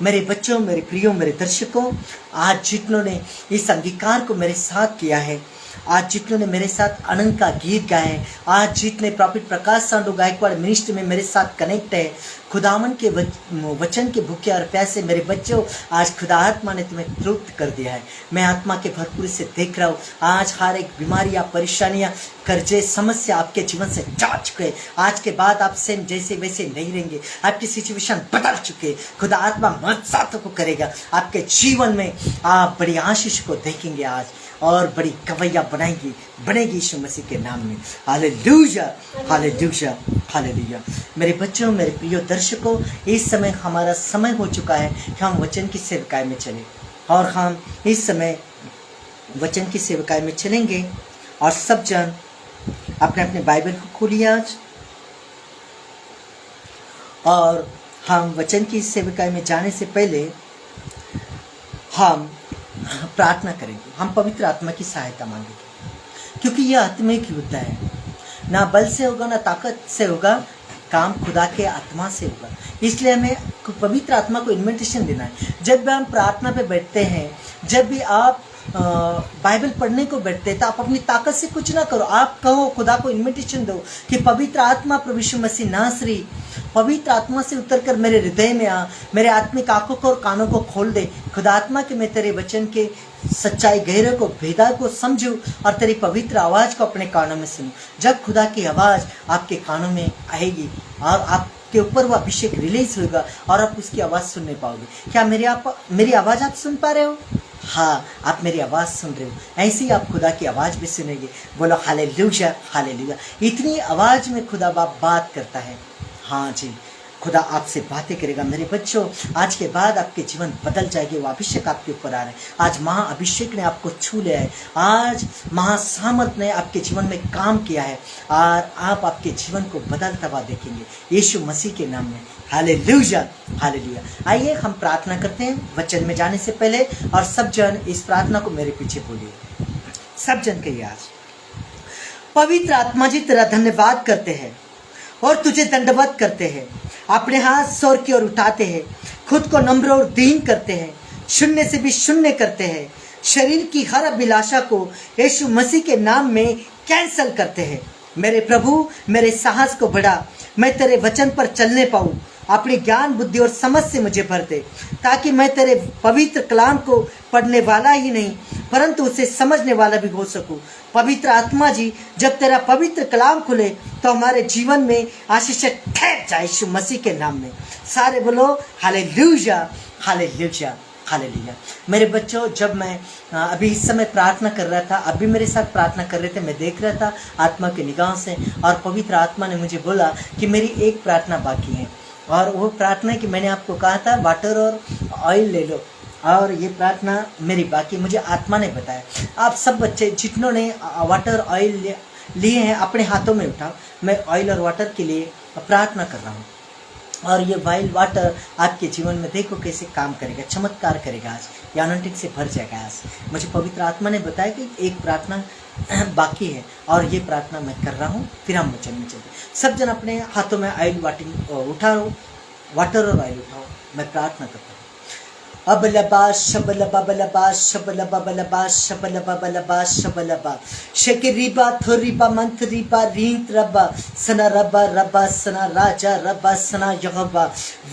मेरे बच्चों, मेरे प्रियो, मेरे दर्शकों, आज जितनों ने इस अंगीकार को मेरे साथ किया है, आज जितनों ने मेरे साथ आनंद का गीत गाए हैं, आज जितने प्रॉफिट प्रकाश सांडू गायकवाड़ मिनिस्ट्री में मेरे साथ कनेक्ट है, खुदावन के वचन के भूखे और प्यासे मेरे बच्चों, आज खुदा आत्मा ने तुम्हें तृप्त कर दिया है। मैं आत्मा के भरपूर से देख रहा हूँ, आज हर एक बीमारियाँ, परेशानियाँ, कर्जे, समस्या आपके जीवन से जा चुके। आज के बाद आप सेम जैसे वैसे नहीं रहेंगे, आपकी सिचुएशन बदल चुके। खुदा आत्मा मदद को करेगा, आपके जीवन में आप बड़ी आशीष को देखेंगे आज, और बड़ी कवैया बनेगी यीशु मसीह के नाम में। Hallelujah, hallelujah, hallelujah. मेरे बच्चों, मेरे प्रिय दर्शकों, इस समय हमारा समय हो चुका है कि हम वचन की सेवकाई में चलें, और हम इस समय वचन की सेवकाई में चलेंगे। और सब जन अपने अपने बाइबल को खोलिए आज, और हम वचन की सेवकाई में जाने से पहले हम प्रार्थना करेंगे, हम पवित्र आत्मा की सहायता मांगेंगे, क्योंकि यह आत्मिक युद्ध है। ना बल से होगा, ना ताकत से होगा, काम खुदा के आत्मा से होगा। इसलिए हमें पवित्र आत्मा को इन्विटेशन देना है। जब भी हम प्रार्थना पे बैठते हैं, जब भी आप बाइबल पढ़ने को बैठते हैं, तो आप अपनी ताकत से कुछ ना करो, आप कहो, खुदा को इन्विटेशन दो कि पवित्र आत्मा प्रभु यीशु मसीह नासरी, पवित्र आत्मा से उतरकर मेरे हृदय में आ, मेरे आत्मिक आंखों को और कानों को खोल दे। खुदा आत्मा के मैं तेरे वचन के सच्चाई, गहरे को, भेदा को समझूं, और तेरी पवित्र आवाज़ को अपने कानों में सुनूं। जब खुदा की आवाज़ आपके कानों में आएगी और आपके ऊपर वो अभिषेक रिलीज होगा, और आप उसकी आवाज़ सुनने पाओगे। क्या मेरी आवाज़ आप सुन पा रहे हो? हाँ, आप मेरी आवाज़ सुन रहे हो। ऐसे ही आप खुदा की आवाज़ भी सुनेंगे। बोलो हालेलुया, हालेलुया। इतनी आवाज़ में खुदा बाप बात करता है। हाँ जी, खुदा आपसे बातें करेगा। मेरे बच्चों, आज के बाद आपके जीवन बदल जाएगी। वो अभिषेक आपके ऊपर आ रहा है। आज महा अभिषेक ने आपको छू लिया है। आज महासामर्थ ने आपके जीवन में काम किया है, और आप आपके जीवन को बदलता हुआ देखेंगे यीशु मसीह के नाम में। Hallelujah, hallelujah. आइए हम प्रार्थना करते हैं वचन में जाने से पहले, और सब जन इस प्रार्थना को मेरे पीछे बोलिए। सब जन कहिए आज, पवित्र आत्मा जी तेरा धन्यवाद करते हैं और तुझे दंडवत करते हैं। अपने हाथ स्वर की ओर उठाते हैं, खुद को नम्र और दीन करते हैं, शून्य से भी शून्य करते हैं। शरीर की हर अभिलाषा को यीशु मसीह के नाम में कैंसल करते हैं। मेरे प्रभु, मेरे साहस को बढ़ा, मैं तेरे वचन पर चलने पाऊँ। अपनी ज्ञान, बुद्धि और समझ से मुझे भर दे, ताकि मैं तेरे पवित्र कलाम को पढ़ने वाला ही नहीं, परंतु उसे समझने वाला भी हो सकूं। पवित्र आत्मा जी, जब तेरा पवित्र कलाम खुले तो हमारे जीवन में आशीष ठहर जाए यीशु मसीह के नाम में। सारे बोलो हालेलुया, हालेलुया, हालेलुया। मेरे बच्चों, जब मैं अभी इस समय प्रार्थना कर रहा था, अभी मेरे साथ प्रार्थना कर रहे थे, मैं देख रहा था आत्मा की निगाह से, और पवित्र आत्मा ने मुझे बोला कि मेरी एक प्रार्थना बाकी है। और वो प्रार्थना कि मैंने आपको कहा था वाटर और ऑयल ले लो, और ये प्रार्थना मेरी बाकी, मुझे आत्मा ने बताया। आप सब बच्चे जितनों ने वाटर ऑयल लिए हैं, अपने हाथों में उठाओ। मैं ऑयल और वाटर के लिए प्रार्थना कर रहा हूँ, और ये वाइल्ड वाटर आपके जीवन में देखो कैसे काम करेगा, चमत्कार करेगा। आज ये अनंटिक से भर जाएगा। आज मुझे पवित्र आत्मा ने बताया कि एक प्रार्थना बाकी है, और ये प्रार्थना मैं कर रहा हूँ, फिर हम वचन में चलते। सब जन अपने हाथों में ऑयल उठाओ, वाटर और ऑयल उठाओ। मैं प्रार्थना करता हूँ। अबलबा शबलबा बलबा शबलबा बलबा शबलबा बलबा शबलबा शकेरिबा थोरिबा मंथरिबा रींत रबा सना रबा रबा सना राजा रबा सना यहोवा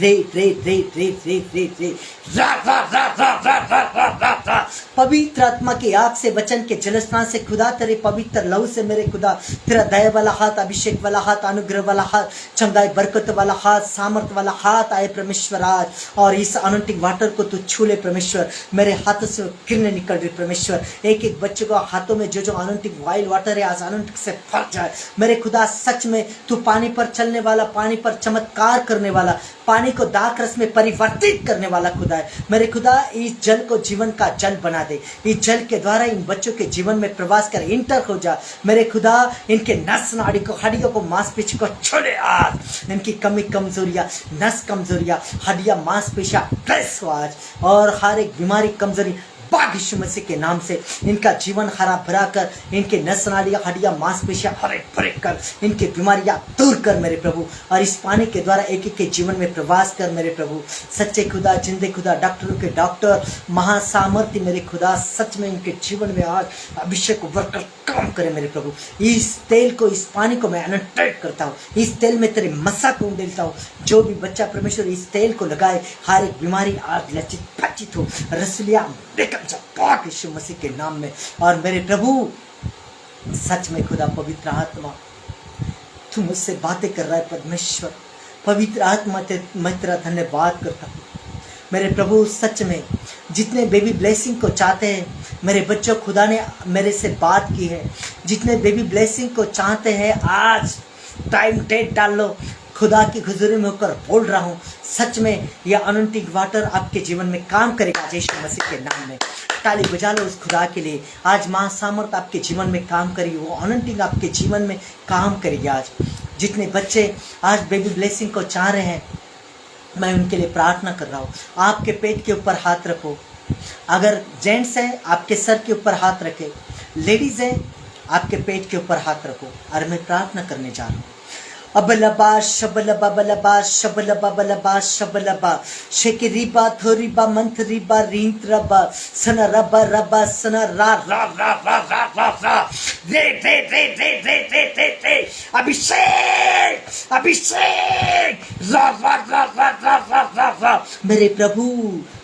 रे रे रे रे रे रे रे रा रा रा रा रा रा रा रा रा। पवित्र आत्मा की आग से, वचन के जलस्नान से, खुदा तेरे पवित्र लहू से मेरे खुदा तेरा दया वाला हाथ, अभिषेक वाला हाथ, अनुग्रह वाला हाथ, चंगाई बरकत वाला हाथ, सामर्थ वाला हाथ आए परमेश्वर आज, और इस अनंटिक वाटर को तू छू ले परमेश्वर। मेरे हाथों से किरणें निकल रही परमेश्वर। एक एक बच्चे को हाथों में जो अनंटिक वाइल्ड वाटर है, आज अनंटिक से भर जाए मेरे खुदा। सच में तू पानी पर चलने वाला, पानी पर चमत्कार करने वाला, पानी को दाख रस में परिवर्तित करने वाला खुदा है मेरे खुदा। इस जल को जीवन का जल बना दे। इस जल के द्वारा इन बच्चों के जीवन में प्रवास कर इंटर हो जा मेरे खुदा। इनके नस नाड़ी को, हड्डियों को, मांसपेशी को छोड़े आज। इनकी कमी कमजोरियां, नस कमजोरियां, हड्डियां, मांसपेशियां प्रेस हो आज, और हर एक बीमारी, कमजोरी पाक यीशु मसीह के नाम से इनका जीवन हरा भरा कर, इनके नस नाड़ियाँ हड्डियाँ मांसपेशियाँ हरे भरे कर, इनके बीमारियाँ दूर कर मेरे प्रभु। और इस पानी के द्वारा एक एक के जीवन में प्रवास कर मेरे प्रभु। सच्चे खुदा, जिंदे खुदा, डॉक्टरों के डॉक्टर, महासामर्थ्य मेरे खुदा, सच में इनके जीवन में आज अभिषेक वर्कर काम करे मेरे प्रभु। इस तेल को, इस पानी को मैं अनटेट करता हूँ, इस तेल में तेरे मसा को उंडेलता हूँ। जो भी बच्चा परमेश्वर इस तेल को लगाए, हर एक बीमारी आज लचित पचित हो, रसलिया निकल जा पाक यीशु मसीह के नाम में। और मेरे प्रभु सच में खुदा, पवित्र आत्मा तू मुझसे बातें कर रहा है परमेश्वर। पवित्र आत्मा मैं तेरा धन्यवाद करता हूँ मेरे प्रभु। सच में जितने बेबी ब्लेसिंग को चाहते हैं मेरे बच्चों, खुदा ने मेरे से बात की है। जितने बेबी ब्लेसिंग को चाहते हैं आज टाइम डेट डाल लो, खुदा की हुजूरी में होकर बोल रहा हूँ। सच में यह अनंटिंग वाटर आपके जीवन में काम करेगा यीशु मसीह के नाम में। ताली बजा लो उस खुदा के लिए। आज मां सामर्थ आपके जीवन में काम करेगी, वो अनंटिंग आपके जीवन में काम करेगी। आज जितने बच्चे आज बेबी ब्लेसिंग को चाह रहे हैं, मैं उनके लिए प्रार्थना कर रहा हूँ। आपके पेट के ऊपर हाथ रखो। अगर जेंट्स है आपके सर के ऊपर हाथ रखे, लेडीज है आपके पेट के ऊपर हाथ रखो। और मैं प्रार्थना करने जा रहा हूँ। अबलबा शबलबा बलबा शबलबा बलबा शबलबा शेकिरिबा थोरिबा मंथरिबा रींत्रबा सना रबा रबा सना रा रा रा रा रा रा रा रे रे रे रे रे रे रे रे अभिषेक अभिषेक रा रा रा रा रा रा रा रा। मेरे प्रभु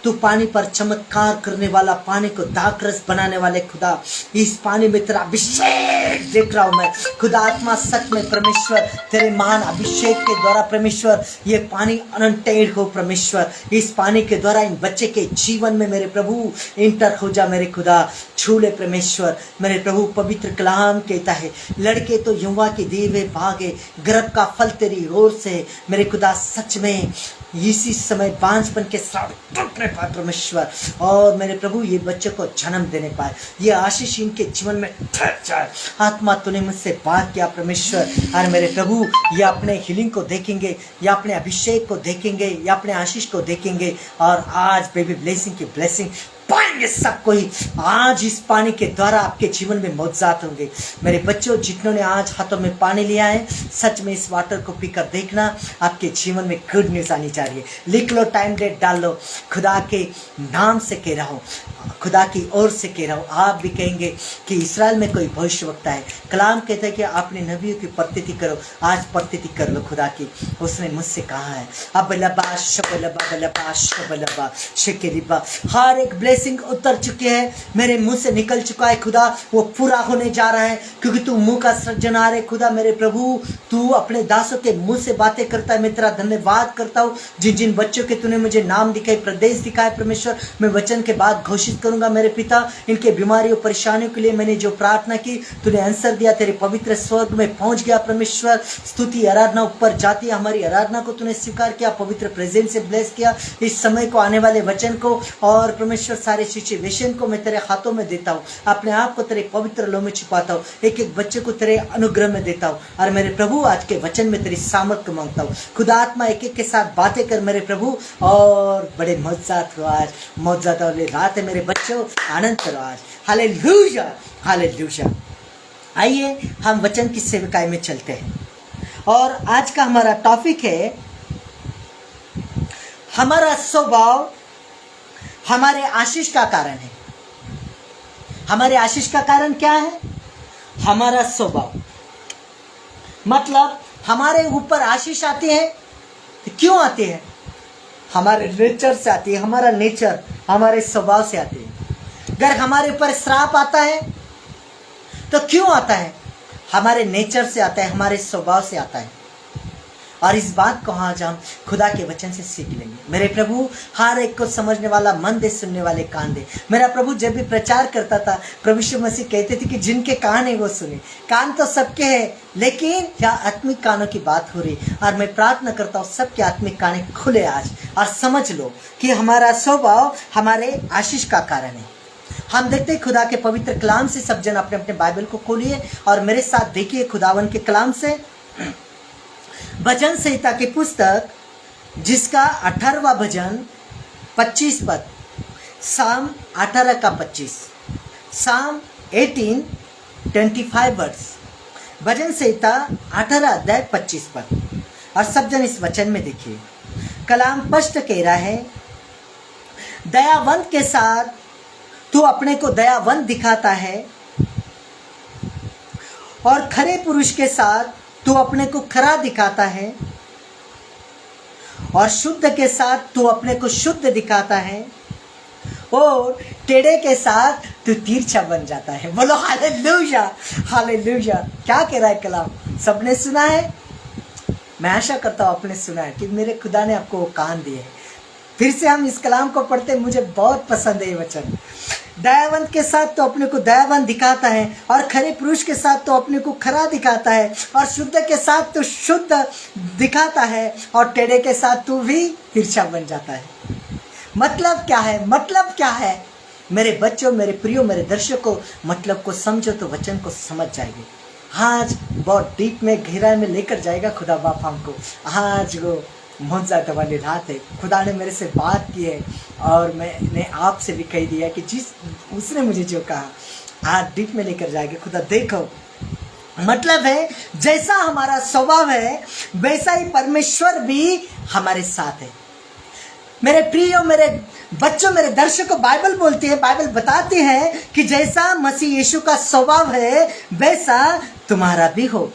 तू पानी पर चमत्कार करने वाला, पानी को दाखरस बनाने वाले खुदा, इस पानी में तेरा अभिषेक देख रहा हूं मैं खुदा। आत्मा सच में परमेश्वर तेरे महान अभिषेक के द्वारा परमेश्वर ये पानी अनंटेड हो परमेश्वर। इस पानी के द्वारा इन बच्चे के जीवन में मेरे प्रभु इंटर हो जा मेरे खुदा। छू ले परमेश्वर मेरे प्रभु। पवित्र कलाम कहता है लड़के तो युवा के दीवे भागे, गर्भ का फल तेरी ओर से मेरे खुदा। सच में इसी समय बांझपन के श्राप टूटने पाए परमेश्वर, और मेरे प्रभु ये बच्चे को जन्म देने पाए, ये आशीष इनके जीवन में ठहर जाए। आत्मा तूने मुझसे बात किया परमेश्वर, और मेरे प्रभु ये अपने हीलिंग को देखेंगे, या अपने अभिषेक को देखेंगे, या अपने आशीष को देखेंगे, और आज बेबी ब्लेसिंग की ब्लेसिंग पाएंगे सबको ही। आज इस पानी के द्वारा आपके जीवन में मौजूद होंगे मेरे बच्चों। जिन्होंने आज हाथों में पानी लिया है, सच में इस वाटर को पीकर देखना, आपके जीवन में गुड न्यूज आनी चाहिए। लिख लो, टाइम डेट डाल लो। खुदा के नाम से कह रहा हूँ, खुदा की ओर से कह रहा हूँ। आप भी कहेंगे कि इस्राएल में कोई भविष्यवक्ता है। कलाम कहता है कि आपने नबियों की प्रतीति करो। आज प्रतीति कर लो खुदा की। उसने मुझसे कहा है अब लबा शबलबा बलबा शबलबा शेकेरिबा। हर एक ब्लेसिंग उतर चुके हैं, मेरे मुंह से निकल चुका है खुदा, वो पूरा होने जा रहा है, क्योंकि तू मुंह का सृजनहार है खुदा। मेरे प्रभु तू अपने दासों के मुंह से बातें करता है। मैं तेरा धन्यवाद करता हूँ। जिन जिन बच्चों के तूने मुझे नाम दिखाए, प्रदेश दिखाए परमेश्वर, मैं वचन के बाद घोषित करूंगा मेरे पिता। इनके बीमारियों परेशानियों के लिए मैंने जो प्रार्थना की, तूने आंसर दिया, तेरे पवित्र स्वर्ग में पहुंच गया परमेश्वर। स्तुति आराधना ऊपर जाती है, हमारी आराधना को तूने स्वीकार किया, पवित्र प्रेजेंस से ब्लेस किया। इस समय को, आने वाले वचन को, और परमेश्वर सारे सिचुएशन को मैं तेरे हाथों में देता हूँ। अपने आप को तेरे पवित्र लो में छुपाता हूँ। एक एक बच्चे को तेरे अनुग्रह में देता हूँ। और मेरे प्रभु आज के वचन में तेरी सामर्थ को मांगता हूँ। खुदा आत्मा एक एक के साथ बातें कर मेरे प्रभु, और बड़े मौजूद हो आज। मौजूद वाले रात है मेरे बच्चों, आनंद करो आज। Hallelujah hallelujah. आइए हम वचन की सेवकाई में चलते हैं, और आज का हमारा टॉपिक है हमारा स्वभाव हमारे आशीष का कारण है। हमारे आशीष का कारण क्या है? हमारा स्वभाव। मतलब हमारे ऊपर आशीष आती है तो क्यों आती है? हमारे नेचर से आती है। हमारा नेचर हमारे स्वभाव से आती है। अगर हमारे ऊपर श्राप आता है तो क्यों आता है? हमारे नेचर से आता है, हमारे स्वभाव से आता है। और इस बात को आज हम खुदा के वचन से सीख लेंगे। मेरे प्रभु हर एक को समझने वाला मन दे, सुनने वाले कान दे। मेरा प्रभु जब भी प्रचार करता था, प्रभु यीशु मसीह कहते थे कि जिनके कान है वो सुने। कान तो सबके हैं, लेकिन यहाँ आत्मिक कानों की बात हो रही। और मैं प्रार्थना करता हूँ सबके आत्मिक कान खुले आज, और समझ लो कि हमारा स्वभाव हमारे आशीष का कारण है। हम देखते हैं खुदा के पवित्र कलाम से। सब जन अपने अपने बाइबल को खोलिए और मेरे साथ देखिए खुदावन के कलाम से। भजन संहिता की पुस्तक, जिसका 18वां भजन 25 पद। साम 18 का 25, साम 18:25 वर्ड्स, भजन संहिता 18 अध्याय 25 पद। और सब जन इस वचन में देखिए, कलाम स्पष्ट कह रहा है, दयावंत के साथ तू अपने को दयावंत दिखाता है और खरे पुरुष के साथ तू अपने को खरा दिखाता है और शुद्ध के साथ तू अपने को शुद्ध दिखाता है और टेढ़े के साथ तू तिरछा बन जाता है। बोलो हालेलुया, हालेलुया। क्या कह रहा है कलाम? सबने सुना है? मैं आशा करता हूँ आपने सुना है कि मेरे खुदा ने आपको वो कान दिए हैं। फिर से हम इस कलाम को पढ़ते, मुझे बहुत पसंद है ये वचन। दयावंत के साथ तो अपने को दयावंत दिखाता है और खरे पुरुष के साथ तो अपने को खरा दिखाता है और शुद्ध के साथ तो शुद्ध दिखाता है और टेढ़े के साथ तो भी तिरछा बन जाता है। मतलब क्या है? मतलब क्या है? मेरे बच्चों, मेरे प्रियो, मेरे दर्शकों, मतलब को समझो तो वचन को समझ जाएंगे। आज बहुत डीप में, गहराई में लेकर जाएगा खुदा बाप हमको। आज वो मौजूदा वाली रात है, खुदा ने मेरे से बात की है और मैंने आपसे भी कह दिया कि जिस उसने मुझे जो कहा आज डीप में लेकर जाएगा खुदा। देखो, मतलब है जैसा हमारा स्वभाव है वैसा ही परमेश्वर भी हमारे साथ है। मेरे प्रियो, मेरे बच्चों, मेरे दर्शकों, बाइबल बोलती है, बाइबल बताती है कि जैसा मसीह यीशु का स्वभाव है वैसा तुम्हारा भी हो।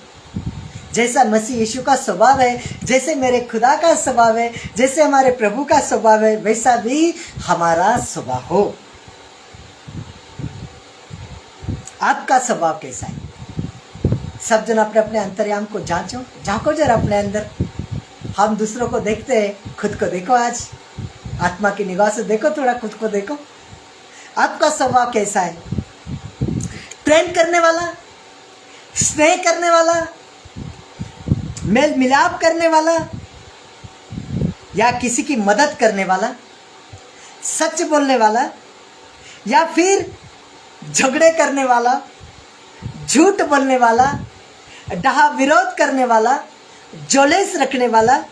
जैसा मसीह यीशु का स्वभाव है, जैसे मेरे खुदा का स्वभाव है, जैसे हमारे प्रभु का स्वभाव है, वैसा भी हमारा स्वभाव हो। आपका स्वभाव कैसा है? सब जन अपने अपने अंतर्याम को जांचो, झांको जरा अपने अंदर। हम दूसरों को देखते हैं, खुद को देखो। आज आत्मा की निगाह से देखो, थोड़ा खुद को देखो। आपका स्वभाव कैसा है? प्रेम करने वाला, स्नेह करने वाला, मेल मिलाप करने वाला, या किसी की मदद करने वाला, सच बोलने वाला, या फिर झगड़े करने वाला, झूठ बोलने वाला, डहा विरोध करने वाला, जोलेस रखने वाला?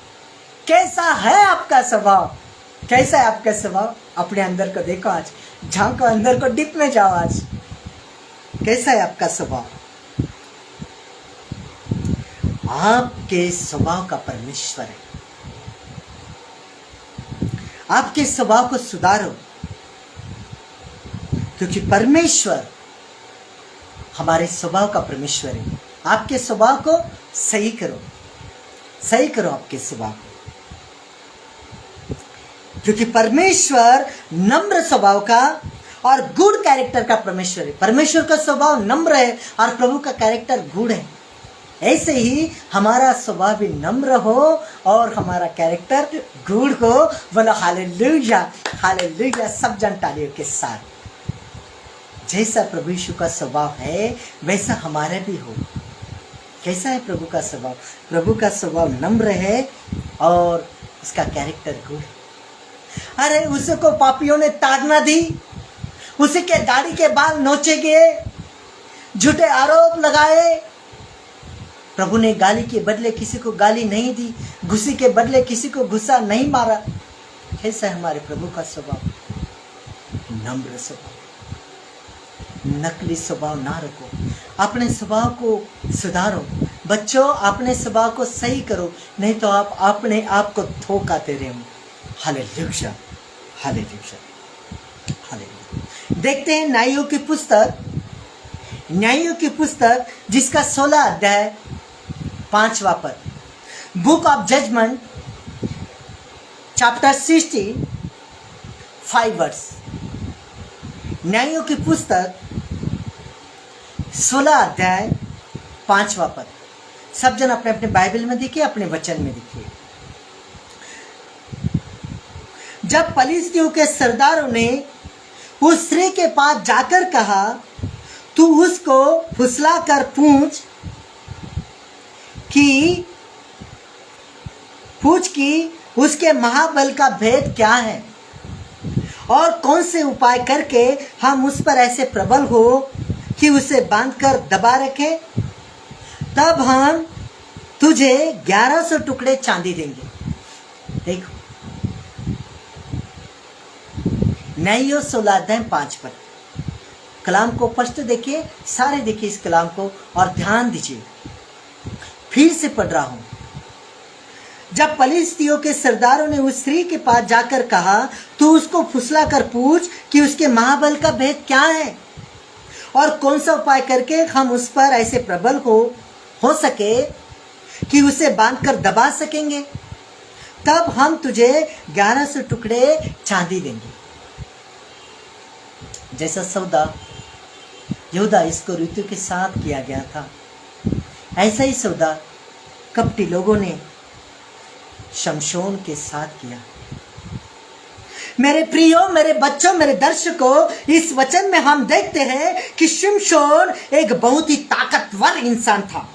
कैसा है आपका स्वभाव? कैसा है आपका स्वभाव? अपने अंदर को देखो, आज झांको, अंदर को डीप में जाओ। आज कैसा है आपका स्वभाव? आपके स्वभाव का परमेश्वर है। आपके स्वभाव को सुधारो, क्योंकि परमेश्वर हमारे स्वभाव का परमेश्वर है। आपके स्वभाव को सही करो, सही करो आपके स्वभाव, क्योंकि परमेश्वर नम्र स्वभाव का और गुड कैरेक्टर का परमेश्वर है। परमेश्वर का स्वभाव नम्र है और प्रभु का कैरेक्टर गुड है। ऐसे ही हमारा स्वभाव भी नम्र हो और हमारा कैरेक्टर गुड हो। बोलो हालेलुया, हालेलुया। सब जन तालियों के साथ। जैसा प्रभु यीशु का स्वभाव है वैसा हमारा भी हो। कैसा है प्रभु का स्वभाव? प्रभु का स्वभाव नम्र है और उसका कैरेक्टर गुड है। अरे उसको पापियों ने ताड़ना दी, उसी के दाढ़ी के बाल नोचे गए, झूठे आरोप लगाए। प्रभु ने गाली के बदले किसी को गाली नहीं दी, घुसी के बदले किसी को घुसा नहीं मारा। कैसा है हमारे प्रभु का स्वभाव? नम्र स्वभाव। नकली स्वभाव ना रखो, अपने स्वभाव को सुधारो। बच्चों, अपने स्वभाव को सही करो, नहीं तो आप अपने आप को धोखाते रहो। Hallelujah, hallelujah, hallelujah. देखते हैं न्यायों की पुस्तक, न्यायों की पुस्तक जिसका 16 अध्याय 5वां पद। Book of judgement chapter 65 verse. न्यायों की पुस्तक 16 अध्याय 5वां पद। सब जन अपने अपने बाइबल में देखिए, अपने वचन में देखिए। जब पलिश्तियों के सरदारों ने उस स्त्री के पास जाकर कहा, तू उसको फुसला कर पूछ कि उसके महाबल का भेद क्या है और कौन से उपाय करके हम उस पर ऐसे प्रबल हो कि उसे बांधकर दबा रखे, तब हम तुझे 1100 टुकड़े चांदी देंगे। देखो, न्यायो 16 अध्याय 5 पद। कलाम को स्पष्ट देखिए, सारे देखिए इस कलाम को और ध्यान दीजिए। फिर से पढ़ रहा हूं। जब पलिश्तियों के सरदारों ने उस स्त्री के पास जाकर कहा, तू उसको फुसला कर पूछ कि उसके महाबल का भेद क्या है और कौन सा उपाय करके हम उस पर ऐसे प्रबल हो सके कि उसे बांधकर दबा सकेंगे, तब हम तुझे 1100 टुकड़े चांदी देंगे। जैसा सौदा यहूदा इसको ऋतु के साथ किया गया था, ऐसा ही सौदा कपटी लोगों ने शमशोन के साथ किया। मेरे प्रियो, मेरे बच्चों, मेरे दर्शकों, इस वचन में हम देखते हैं कि शिमशोन एक बहुत ही ताकतवर इंसान था।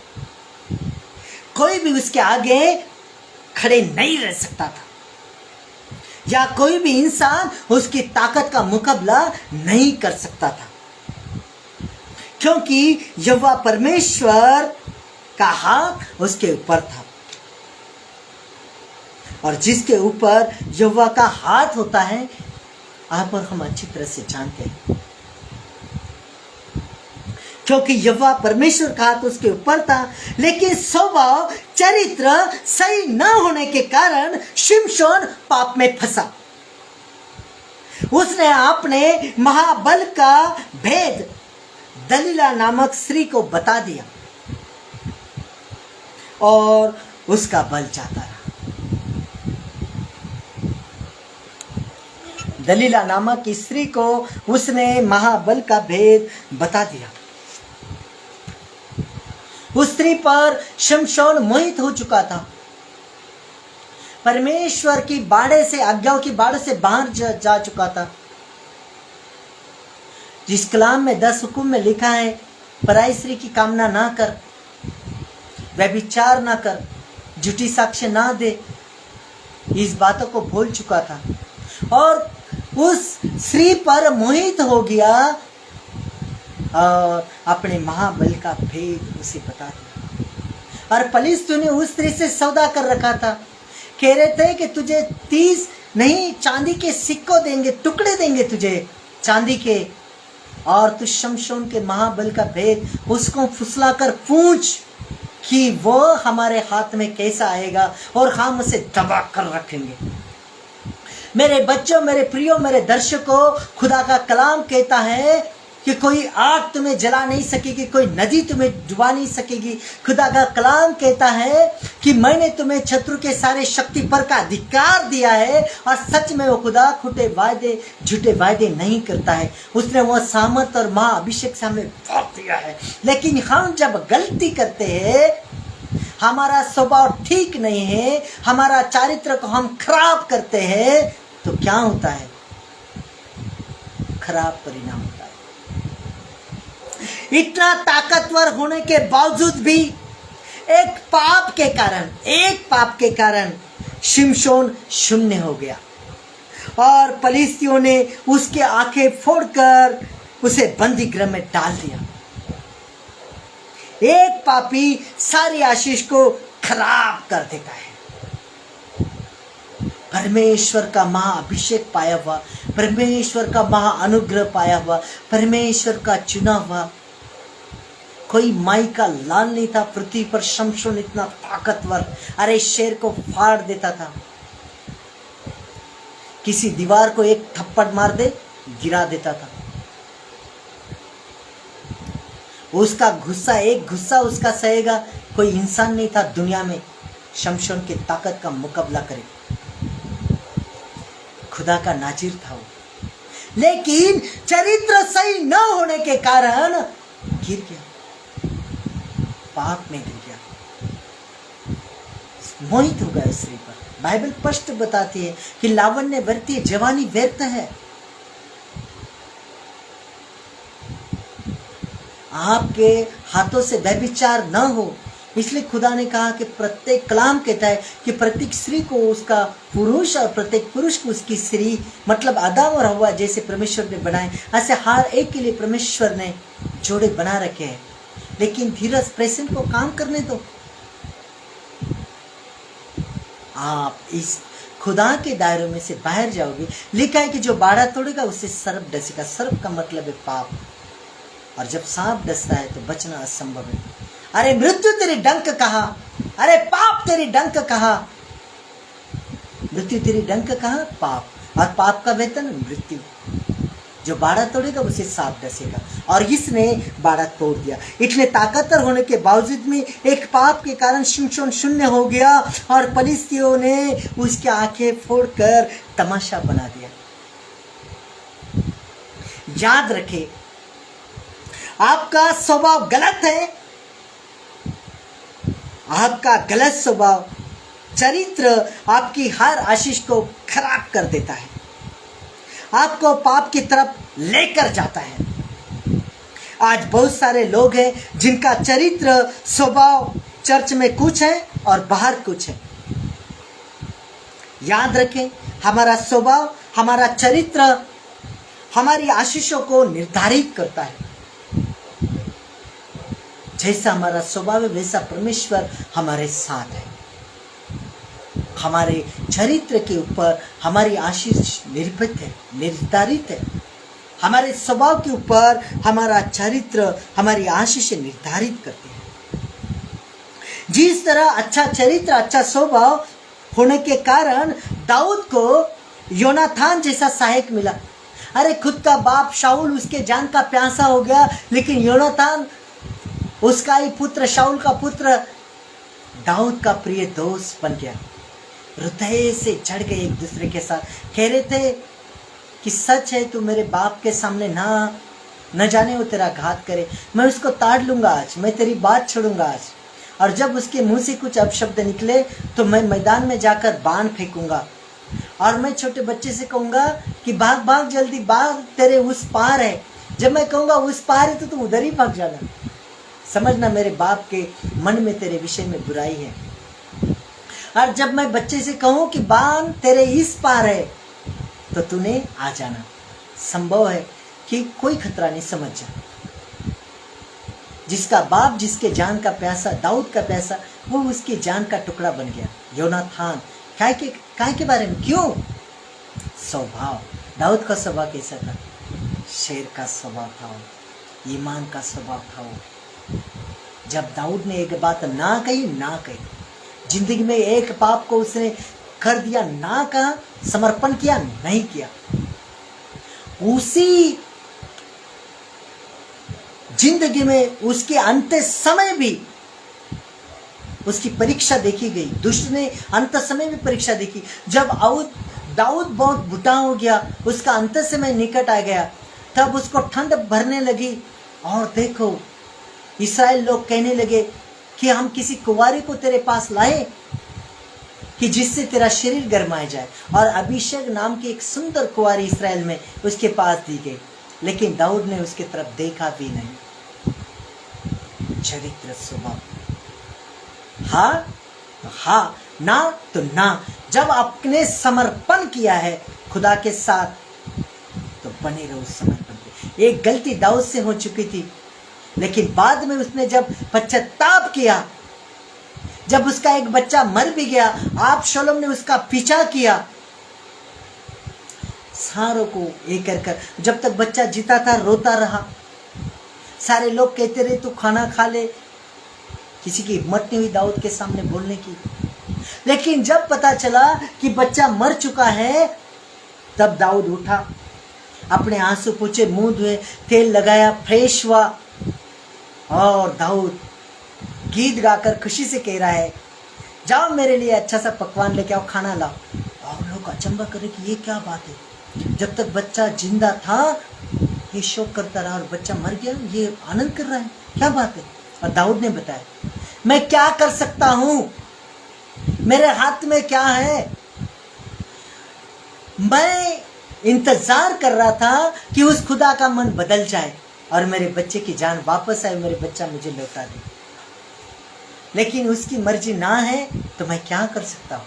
कोई भी उसके आगे खड़े नहीं रह सकता था, या कोई भी इंसान उसकी ताकत का मुकाबला नहीं कर सकता था, क्योंकि यहोवा परमेश्वर का हाथ उसके ऊपर था। और जिसके ऊपर यहोवा का हाथ होता है, आप और हम अच्छी तरह से जानते हैं, क्योंकि यहोवा परमेश्वर का हाथ उसके ऊपर था। लेकिन स्वभाव चरित्र सही न होने के कारण शिमशोन पाप में फंसा। उसने अपने महाबल का भेद दलीला नामक स्त्री को बता दिया और उसका बल जाता रहा। दलीला नामक स्त्री को उसने महाबल का भेद बता दिया। उस स्त्री पर शिमशोन मोहित हो चुका था। परमेश्वर की बाड़े से, आज्ञाओं की बाड़े से बाहर जा चुका था। जिस कलाम में 10 हुक्म में लिखा है, पराई स्त्री की कामना ना कर, व्यभिचार ना कर, झूठी साक्ष्य ना दे, इस बातों को भूल चुका था और उस स्त्री पर मोहित हो गया और अपने महाबल का भेद उसे बता दिया। और पलिश्तियों ने उस स्त्री से सौदा कर रखा था। कह रहे थे कि तुझे 30 नहीं चांदी के सिक्कों देंगे, टुकड़े देंगे तुझे चांदी के, और तू शमशोन के महाबल का भेद उसको फुसला कर पूछ कि वो हमारे हाथ में कैसा आएगा और हम उसे दबा कर रखेंगे। मेरे बच्चों, मेरे प्रियो, मेरे दर्शकों, खुदा का कलाम कहता है कि कोई आग तुम्हें जला नहीं सकेगी, कोई नदी तुम्हें डुबा नहीं सकेगी। खुदा का कलाम कहता है कि मैंने तुम्हें शत्रु के सारे शक्ति पर का अधिकार दिया है और सच में वो खुदा खोटे वायदे, झूठे वायदे नहीं करता है। उसने वो सामर्थ और महाअभिषेक से हमें बांट दिया है। लेकिन हम जब गलती करते हैं, हमारा स्वभाव ठीक नहीं है, हमारा चारित्र को हम खराब करते हैं, तो क्या होता है? खराब परिणाम होता है। इतना ताकतवर होने के बावजूद भी एक पाप के कारण शिमशोन शून्य हो गया और पलिश्तियों ने उसके आंखें फोड़कर उसे बंदी गृह में डाल दिया। एक पापी सारी आशीष को खराब कर देता है। परमेश्वर का महाअभिषेक पाया हुआ, परमेश्वर का महाअनुग्रह पाया हुआ, परमेश्वर का चुना हुआ कोई माई का लाल नहीं था पृथ्वी पर। शमशोन इतना ताकतवर, अरे शेर को फाड़ देता था। किसी दीवार को एक थप्पड़ मार दे, गिरा देता था। उसका गुस्सा, एक गुस्सा उसका सहेगा कोई इंसान नहीं था दुनिया में शमशोन की ताकत का मुकाबला करे। खुदा का नाजिर था वो, लेकिन चरित्र सही न होने के कारण गिर गया, पाप में गिर गया, मोहित हो गया स्त्री पर। बाइबल स्पष्ट बताती है कि लावण्य व्यर्थ है, जवानी व्यर्थ है। आपके हाथों से व्यभिचार न हो, इसलिए खुदा ने कहा कि प्रत्येक कलाम कहता है कि प्रत्येक स्त्री को उसका पुरुष और प्रत्येक पुरुष को उसकी स्त्री, मतलब आदम और हव्वा जैसे परमेश्वर ने बनाए, ऐसे हर एक के लिए परमेश्वर ने जोड़े बना रखे हैं। लेकिन धीरज, प्रेजेंट को काम करने दो। आप इस खुदा के दायरों में से बाहर जाओगे। लिखा है कि जो बाड़ा तोड़ेगा उसे सर्प डसेगा। सर्प का मतलब है पाप, और जब सांप डसता है तो बचना असंभव है। अरे मृत्यु तेरी डंक कहाँ, अरे पाप तेरी डंक कहाँ। मृत्यु तेरी डंक कहाँ, पाप, और पाप का वेतन मृत्यु। जो बाड़ा तोड़ेगा उसे सांप डसेगा, और इसने बाड़ा तोड़ दिया। इतने ताकतवर होने के बावजूद में एक पाप के कारण शिमशोन शून्य हो गया, और फलिस्तियों ने उसकी आंखें फोड़कर तमाशा बना दिया। याद रखे, आपका स्वभाव गलत है, आपका गलत स्वभाव, चरित्र आपकी हर आशीष को खराब कर देता है, आपको पाप की तरफ लेकर जाता है। आज बहुत सारे लोग हैं जिनका चरित्र स्वभाव चर्च में कुछ है और बाहर कुछ है। याद रखें, हमारा स्वभाव, हमारा चरित्र हमारी आशीषों को निर्धारित करता है। जैसा हमारा स्वभाव है वैसा परमेश्वर हमारे साथ है। हमारे चरित्र के ऊपर हमारी आशीष निर्भर है, निर्धारित है। हमारे स्वभाव के ऊपर हमारा चरित्र हमारी आशीष निर्धारित करते हैं। जिस तरह अच्छा चरित्र, अच्छा स्वभाव होने के कारण दाऊद को योनाथान जैसा सहायक मिला। अरे खुद का बाप शाऊल उसके जान का प्यासा हो गया, लेकिन योनाथान उसका ही पुत्र, शाऊल का पुत्र, दाऊद का प्रिय दोस्त बन गया। हृदय से जड़ गए एक दूसरे के साथ। कह रहे थे कि सच है, तू मेरे बाप के सामने न जाने वो तेरा घात करे, मैं उसको ताड़ लूंगा आज, मैं तेरी बात छोड़ूंगा आज। और जब उसके मुंह से कुछ अपशब्द निकले तो मैं मैदान में जाकर बाण फेंकूंगा, और मैं छोटे बच्चे से कहूंगा कि भाग भाग जल्दी, भाग, तेरे उस पार है। जब मैं कहूंगा उस पार है तो तुम उधर ही भाग जाना। समझना मेरे बाप के मन में तेरे विषय में बुराई है। और जब मैं बच्चे से कहूं कि बाण तेरे इस पार है तो तूने आ जाना। संभव है कि कोई खतरा नहीं, समझ जा। जिसका बाप जिसके जान का प्यासा, दाऊद का प्यासा, वो उसकी जान का टुकड़ा बन गया। योनाथान काय के बारे में, क्यों? स्वभाव। दाऊद का स्वभाव कैसा था? शेर का स्वभाव था, ईमान का स्वभाव था वो। जब दाऊद ने एक बात ना कही, जिंदगी में एक पाप को उसने कर दिया, ना कहा, समर्पण किया, नहीं किया, उसी जिंदगी में उसके अंत समय भी उसकी परीक्षा देखी गई। दुष्ट ने अंत समय भी परीक्षा देखी। जब दाऊद बहुत बुढ़ा हो गया, उसका अंत समय निकट आ गया, तब उसको ठंड भरने लगी। और देखो, इस्राएल लोग कहने लगे कि हम किसी कुंवारी को तेरे पास लाए कि जिससे तेरा शरीर गरमाया जाए। और अभिषेक नाम की एक सुंदर कुंवारी इस्राएल में उसके पास दी गई, लेकिन दाऊद ने उसके तरफ देखा भी नहीं। चरित्र, स्वभाव, हाँ तो हाँ, ना तो ना। जब आपने समर्पण किया है खुदा के साथ तो बने रहो समर्पण पे। एक गलती दाऊद से हो चुकी थी, लेकिन बाद में उसने जब पश्चाताप किया, जब उसका एक बच्चा मर भी गया, अबशालोम ने उसका पीछा किया सारों को एक कर, जब तक बच्चा जीता था रोता रहा। सारे लोग कहते रहे तू खाना खा ले, किसी की हिम्मत नहीं हुई दाऊद के सामने बोलने की। लेकिन जब पता चला कि बच्चा मर चुका है, तब दाऊद उठा, अपने आंसू पोंछे, मुंह धोए, तेल लगाया, फ्रेश हुआ, और दाऊद गीत गाकर खुशी से कह रहा है, जाओ मेरे लिए अच्छा सा पकवान लेके आओ, खाना लाओ। और लोग अचंभा करे कि ये क्या बात है, जब तक बच्चा जिंदा था ये शोक करता रहा, और बच्चा मर गया ये आनंद कर रहा है, क्या बात है। और दाऊद ने बताया, मैं क्या कर सकता हूं, मेरे हाथ में क्या है। मैं इंतजार कर रहा था कि उस खुदा का मन बदल जाए और मेरे बच्चे की जान वापस आए, मेरे बच्चा मुझे लौटा दे। लेकिन उसकी मर्जी ना है तो मैं क्या कर सकता हूं।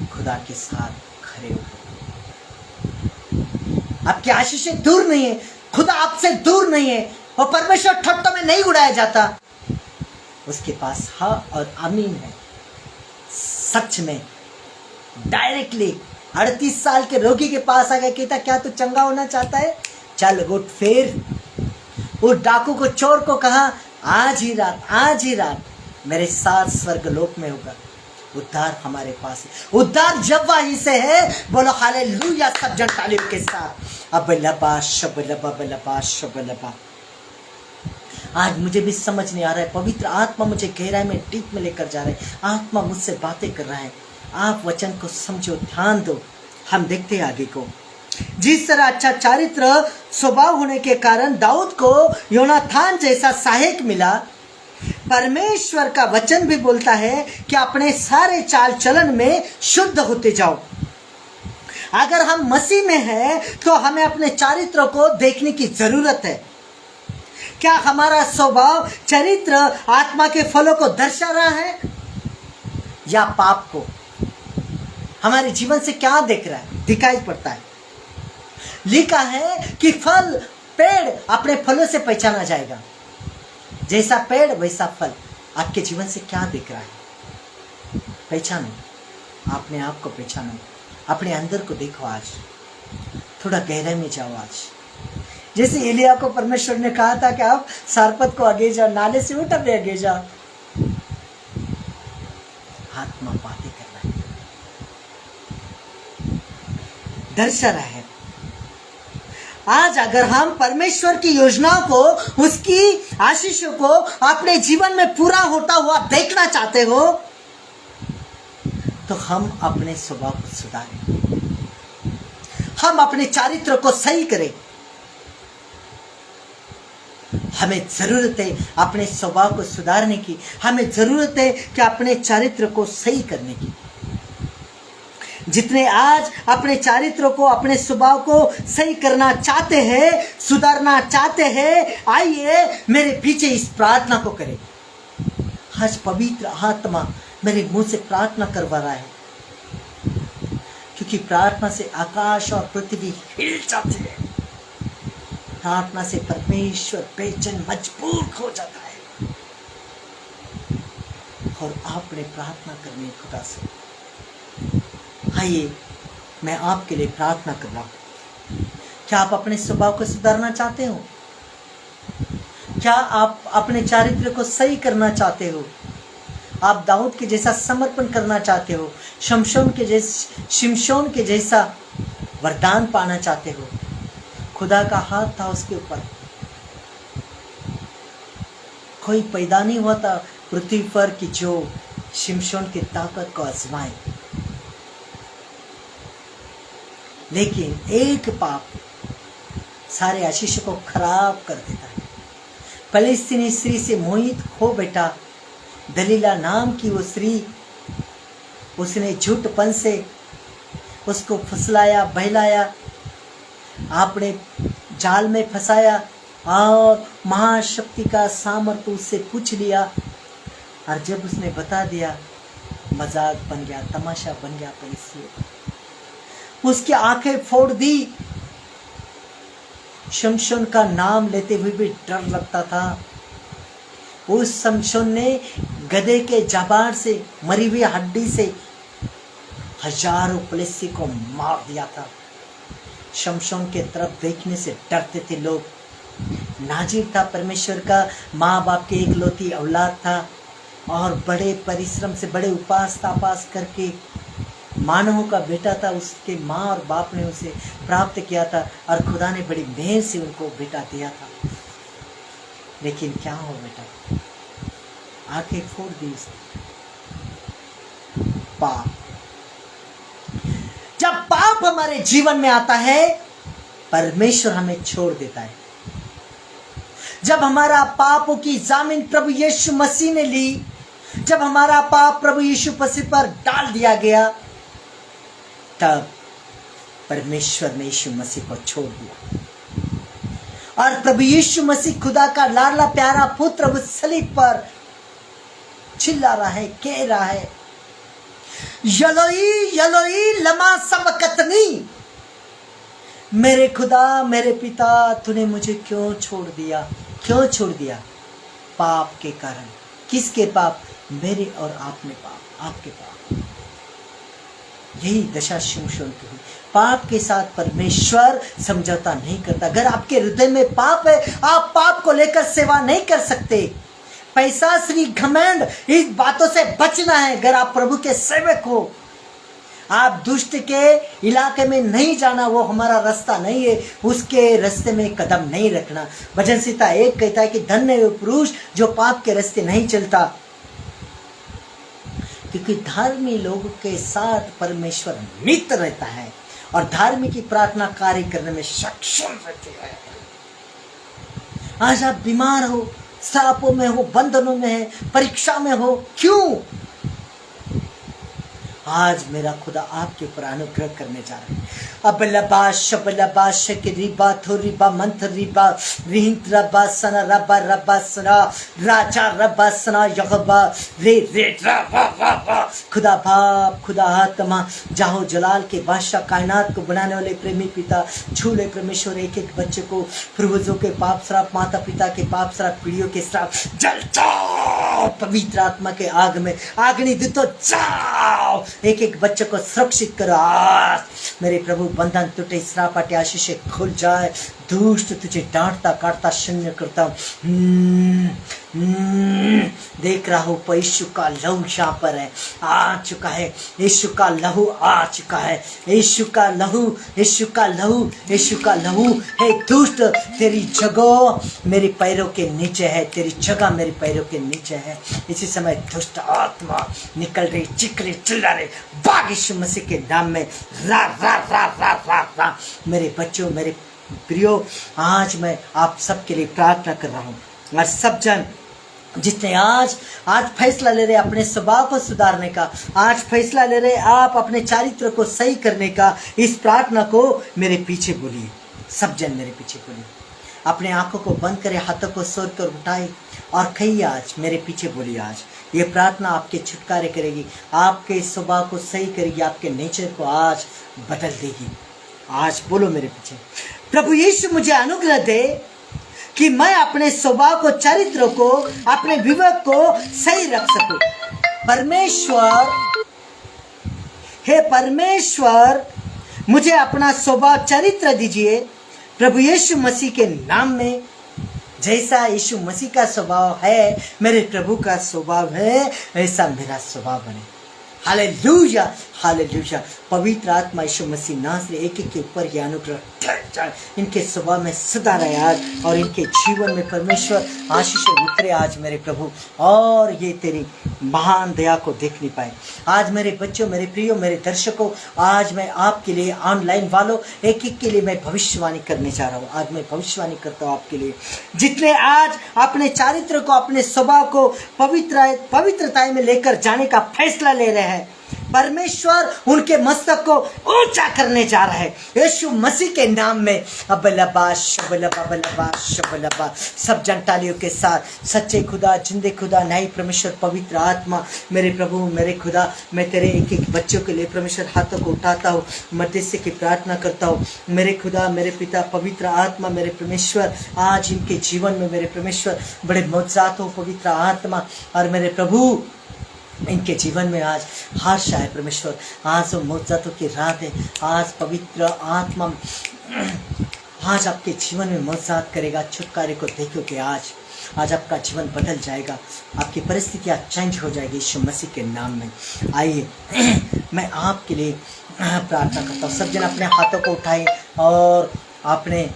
खुदा के साथ खड़े हो। आपकी आशीषें दूर नहीं है, खुदा आपसे दूर नहीं है, और परमेश्वर ठट्टों में नहीं उड़ाया जाता। उसके पास हाँ और आमीन है। सच में डायरेक्टली 38 साल के रोगी के पास आ गया, कहता क्या तू चंगा होना चाहता है, चल उठ। फिर उस डाकू को, चोर को कहा आज ही रात मेरे साथ स्वर्गलोक में होगा। उद्धार हमारे पास है, उद्धार जब वहीं से है। बोलो हालेलुया सब जन तालीम के साथ। अब लबा शब लबा लबा शब लबा। आज मुझे भी समझ नहीं आ रहा है, पवित्र आत्मा मुझे गहराई में डीप में लेकर जा रहा है, आत्मा मुझसे बातें कर रहा है। आप वचन को समझो, ध्यान दो। हम देखते हैं आगे को। जिस तरह अच्छा चारित्र स्वभाव होने के कारण दाऊद को योनाथान जैसा सहायक मिला, परमेश्वर का वचन भी बोलता है कि अपने सारे चाल चलन में शुद्ध होते जाओ। अगर हम मसीह में हैं तो हमें अपने चारित्र को देखने की जरूरत है। क्या हमारा स्वभाव चरित्र आत्मा के फलों को दर्शा रहा है या पाप को? हमारे जीवन से क्या दिख रहा है, दिखाई पड़ता है। लिखा है कि फल, पेड़ अपने फलों से पहचाना जाएगा। जैसा पेड़ वैसा फल। आपके जीवन से क्या दिख रहा है, पहचानो। अपने आप को पहचानो, अपने अंदर को देखो। आज थोड़ा गहराई में जाओ। आज जैसे एलिया को परमेश्वर ने कहा था कि आप सारपत को आगे जा, नाले से उठ अपने आगे जा। आत्मा बातें कर रहा है, दर्शा रहा है। आज अगर हम परमेश्वर की योजनाओं को, उसकी आशीषों को अपने जीवन में पूरा होता हुआ देखना चाहते हो तो हम अपने स्वभाव को सुधारें, हम अपने चारित्र को सही करें। हमें जरूरत है अपने स्वभाव को सुधारने की, हमें जरूरत है कि अपने चारित्र को सही करने की। जितने आज अपने चारित्र को, अपने स्वभाव को सही करना चाहते हैं, सुधारना चाहते हैं, आइए मेरे पीछे इस प्रार्थना को करें। आज पवित्र आत्मा मेरे मुंह से प्रार्थना करवा रहा है, क्योंकि प्रार्थना से आकाश और पृथ्वी हिल जाते हैं। प्रार्थना से परमेश्वर बेचैन मजबूर हो जाता है। और आपने प्रार्थना करनी खुदा से। आइए मैं आपके लिए प्रार्थना कर रहा हूं। क्या आप अपने स्वभाव को सुधारना चाहते हो? क्या आप अपने चारित्र को सही करना चाहते हो? आप दाऊद के जैसा समर्पण करना चाहते हो? शिमशोन के जैसा वरदान पाना चाहते हो? खुदा का हाथ था उसके ऊपर, कोई पैदा नहीं हुआ था पृथ्वी पर कि जो शिमशोन की ताकत को आजमाए। लेकिन एक पाप सारे आशीष को खराब कर देता है। फलस्तीनी स्त्री से मोहित हो बैठा दलीला नाम की वो स्त्री, उसने झूठपन से उसको फुसलाया, बहलाया, आपने जाल में फंसाया और महाशक्ति का सामर्थ्य उससे पूछ लिया। और जब उसने बता दिया, मजाक बन गया, तमाशा बन गया। उसकी आंखें फोड़ दी। शमशोन का नाम लेते हुए भी डर लगता था। उस शमशोन ने गधे के जबान से, मरी हुई हड्डी से हजारों फलिस्ती को मार दिया था। शमशोन के तरफ देखने से डरते थे लोग। नाजिर था, परमेश्वर का माँ बाप की एकलौती औलाद था और बड़े परिश्रम से, बड़े उपास तापास करके मानवों का बेटा था। उसके माँ और बाप ने उसे प्राप्त किया था और खुदा ने बड़ी मेहर से उनको बेटा दिया था। लेकिन क्या हो बेटा, आंखें फोड़ दी उसने। पाप, जब पाप हमारे जीवन में आता है, परमेश्वर हमें छोड़ देता है। जब हमारा पापों की जामीन प्रभु यीशु मसीह ने ली, जब हमारा पाप प्रभु यीशु मसीह पर डाल दिया गया, तब परमेश्वर ने यीशु मसीह को छोड़ दिया। और प्रभु यीशु मसीह खुदा का लाडला प्यारा पुत्र उस सलीब पर चिल्ला रहा है, कह रहा है, यलोई यलोई लमा सबकतनी, मेरे खुदा, मेरे पिता, तूने मुझे क्यों छोड़ दिया? क्यों छोड़ दिया? पाप के कारण। किसके पाप? मेरे और आपने पाप, आपके पाप। यही दशा शिमशोन की हुई। पाप के साथ परमेश्वर समझौता नहीं करता। अगर आपके हृदय में पाप है, आप पाप को लेकर सेवा नहीं कर सकते। पैसा, श्री, घमंड, इस बातों से बचना है। अगर आप प्रभु के सेवक हो, आप दुष्ट के इलाके में नहीं जाना, वो हमारा रास्ता नहीं है, उसके रास्ते में कदम नहीं रखना। भजन संहिता 1 कहता है कि धन्य है वो पुरुष जो पाप के रास्ते नहीं चलता, क्योंकि धार्मिक लोगों के साथ परमेश्वर मित्र रहता है और धार्मिक की प्रार्थना कार्य करने में सक्षम रहते हैं। आज आप बीमार हो, श्रापों में हो, बंधनों में है, परीक्षा में हो, क्यों? आज मेरा खुदा आपके ऊपर अनुग्रह करने जा रहा है। अबलबा शबलबा शकरिबा थोरिबा मंथरिबा रिहिंत्रबा सना रबा रबा सना राजा रबा सना यगबा रे रे रा खुदा बाप, खुदा आत्मा, जाहो जलाल के बादशाह, कायनात को बनाने वाले प्रेमी पिता, छू ले परमेश्वर एक एक बच्चे को, पूर्वजों के पाप श्राप, माता पिता के पाप श्राप, पीढ़ियों के श्राप, जल जाओ पवित्र आत्मा के आग में, अग्नि दूतों जाओ, एक एक बच्चे को सुरक्षित करो। आज मेरे प्रभु बंधन टूटे, श्राप हटे, आशीष खुल जाए। दुष्ट तुझे डांटता काटता शून्य करता हूँ। देख रहा हूँ यीशु का लहू यहाँ पर है, आ चुका है। यीशु का लहू आ चुका है। यीशु का लहू, यीशु का लहू, यीशु का लहू है। दुष्ट तेरी जगह मेरे पैरों के नीचे है, तेरी जगह मेरे पैरों के नीचे है। इसी समय दुष्ट आत्मा निकल रही, चिक रही, चिल्ला रही, भाग यीशु मसीह के नाम में। रा रा रा रा रा रा। मेरे बच्चों, मेरे प्रियो, आज मैं आप सबके लिए प्रार्थना कर रहा हूँ। और सब जन जितने आज फैसला ले रहे अपने स्वभाव को सुधारने का, आज फैसला ले रहे आप अपने चारित्र को सही करने का, इस प्रार्थना को मेरे पीछे बोलिए। सब जन मेरे पीछे बोलिए। अपने आंखों को बंद करें, हाथों को सोच कर उठाए और कहिए, आज मेरे पीछे बोलिए। आज ये प्रार्थना आपके छुटकारे करेगी, आपके स्वभाव को सही करेगी, आपके नेचर को आज बदल देगी। आज बोलो मेरे पीछे, प्रभु यीशु मुझे अनुग्रह दे कि मैं अपने स्वभाव को, चरित्र को, अपने विवेक को सही रख सकूं। परमेश्वर, हे परमेश्वर, मुझे अपना स्वभाव चरित्र दीजिए प्रभु यीशु मसीह के नाम में। जैसा यीशु मसीह का स्वभाव है, मेरे प्रभु का स्वभाव है, ऐसा मेरा स्वभाव बने। Hallelujah, hallelujah. पवित्र आत्मा यीशु मसीह नासरी एक एक के ऊपर ये अनुग्रह जाए, इनके स्वभाव में सुधार आए आज, और इनके जीवन में परमेश्वर आशीष उतरे आज मेरे प्रभु, और ये तेरी महान दया को देख नहीं पाए। आज मेरे बच्चों, मेरे प्रियो, मेरे दर्शकों, आज मैं आपके लिए, ऑनलाइन वालों, एक एक के लिए मैं भविष्यवाणी करने जा रहा हूँ। आज मैं भविष्यवाणी करता हूँ आपके लिए, जितने आज अपने चारित्र को, अपने स्वभाव को पवित्रता में लेकर जाने का फैसला ले रहे हैं, परमेश्वर उनके मस्तक को ऊंचा करने जा रहा है यीशु मसीह के नाम में। अबलबा शबलबा बलबा शबलबा। सब जनतालियों के साथ, सच्चे खुदा, जिंदे खुदा, न्यायी परमेश्वर, पवित्र आत्मा, मेरे प्रभु, मेरे खुदा, मैं तेरे एक एक बच्चों के लिए परमेश्वर हाथों को उठाता हूँ, मध्यस्थी की प्रार्थना करता हूँ। मेरे खुदा, मेरे पिता, पवित्र आत्मा, मेरे परमेश्वर, आज इनके जीवन में मेरे परमेश्वर बड़े मौजूद हो पवित्र आत्मा, और मेरे प्रभु इनके जीवन में आज हर्ष आए परमेश्वर। आज वो मौजूदों की रात है, आज पवित्र आत्मा आज आपके जीवन में मौजूद करेगा, छुटकारे को देखोगे। आज आपका जीवन बदल जाएगा, आपकी परिस्थितियाँ चेंज हो जाएगी यीशु मसीह के नाम में। आइए मैं आपके लिए प्रार्थना करता हूँ। सब जन अपने हाथों को उठाए और अपने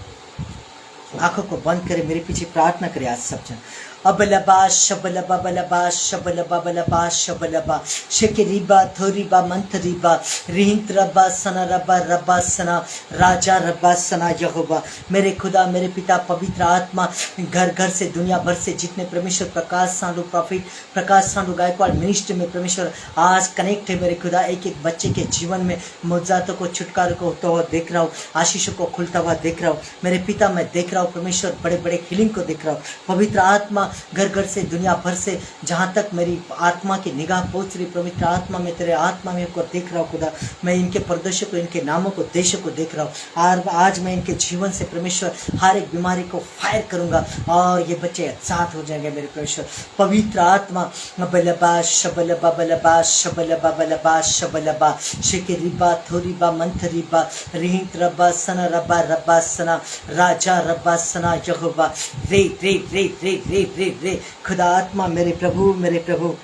आंखों को बंद करें, मेरे पीछे प्रार्थना करें। आज सब जन अबलबा शबलबा बलबा शबलबा बलबा शबलबा शेकेरिबा थोरिबा मंथरिबा रिहिंत्रबा सना रबा रबा सना राजा रबा सना यहोवा। मेरे खुदा, मेरे पिता, पवित्र आत्मा, घर घर से, दुनिया भर से जितने परमेश्वर प्रकाश सांडू प्रॉफिट, प्रकाश सांडू गायकवाड़ मिनिस्ट्री में परमेश्वर आज कनेक्ट है मेरे खुदा, एक एक बच्चे के जीवन में मौजूदों को, छुटकारों को होता हुआ देख रहा हूँ, आशीषों को खुलता हुआ देख रहा हूँ। मेरे पिता, मैं देख रहा हूँ परमेश्वर, बड़े बड़े हीलिंग को देख रहा हूँ। पवित्र आत्मा घर घर से, दुनिया भर से, जहाँ तक मेरी आत्मा की निगाह पहुँच रही, पवित्र आत्मा में तेरे आत्मा में को देख रहा हूँ खुदा। मैं इनके प्रदेशों को, इनके नामों को, देशों को देख रहा हूँ। और आज मैं इनके जीवन से परमेश्वर हर एक बीमारी को फायर करूँगा और ये बच्चे आजाद हो जाएंगे मेरे परमेश्वर। पवित्र आत्मा बलबा शबलबा बलबा शबलबा बलबा शबलबा शिकरिबा थोरिबा मंथरिबा रिहित रबा सना रबा रबा सना राजा रबा सना यहोवा रे रे रे रे रे रे रे खुदा आत्मा मेरे प्रभु, मेरे प्रभु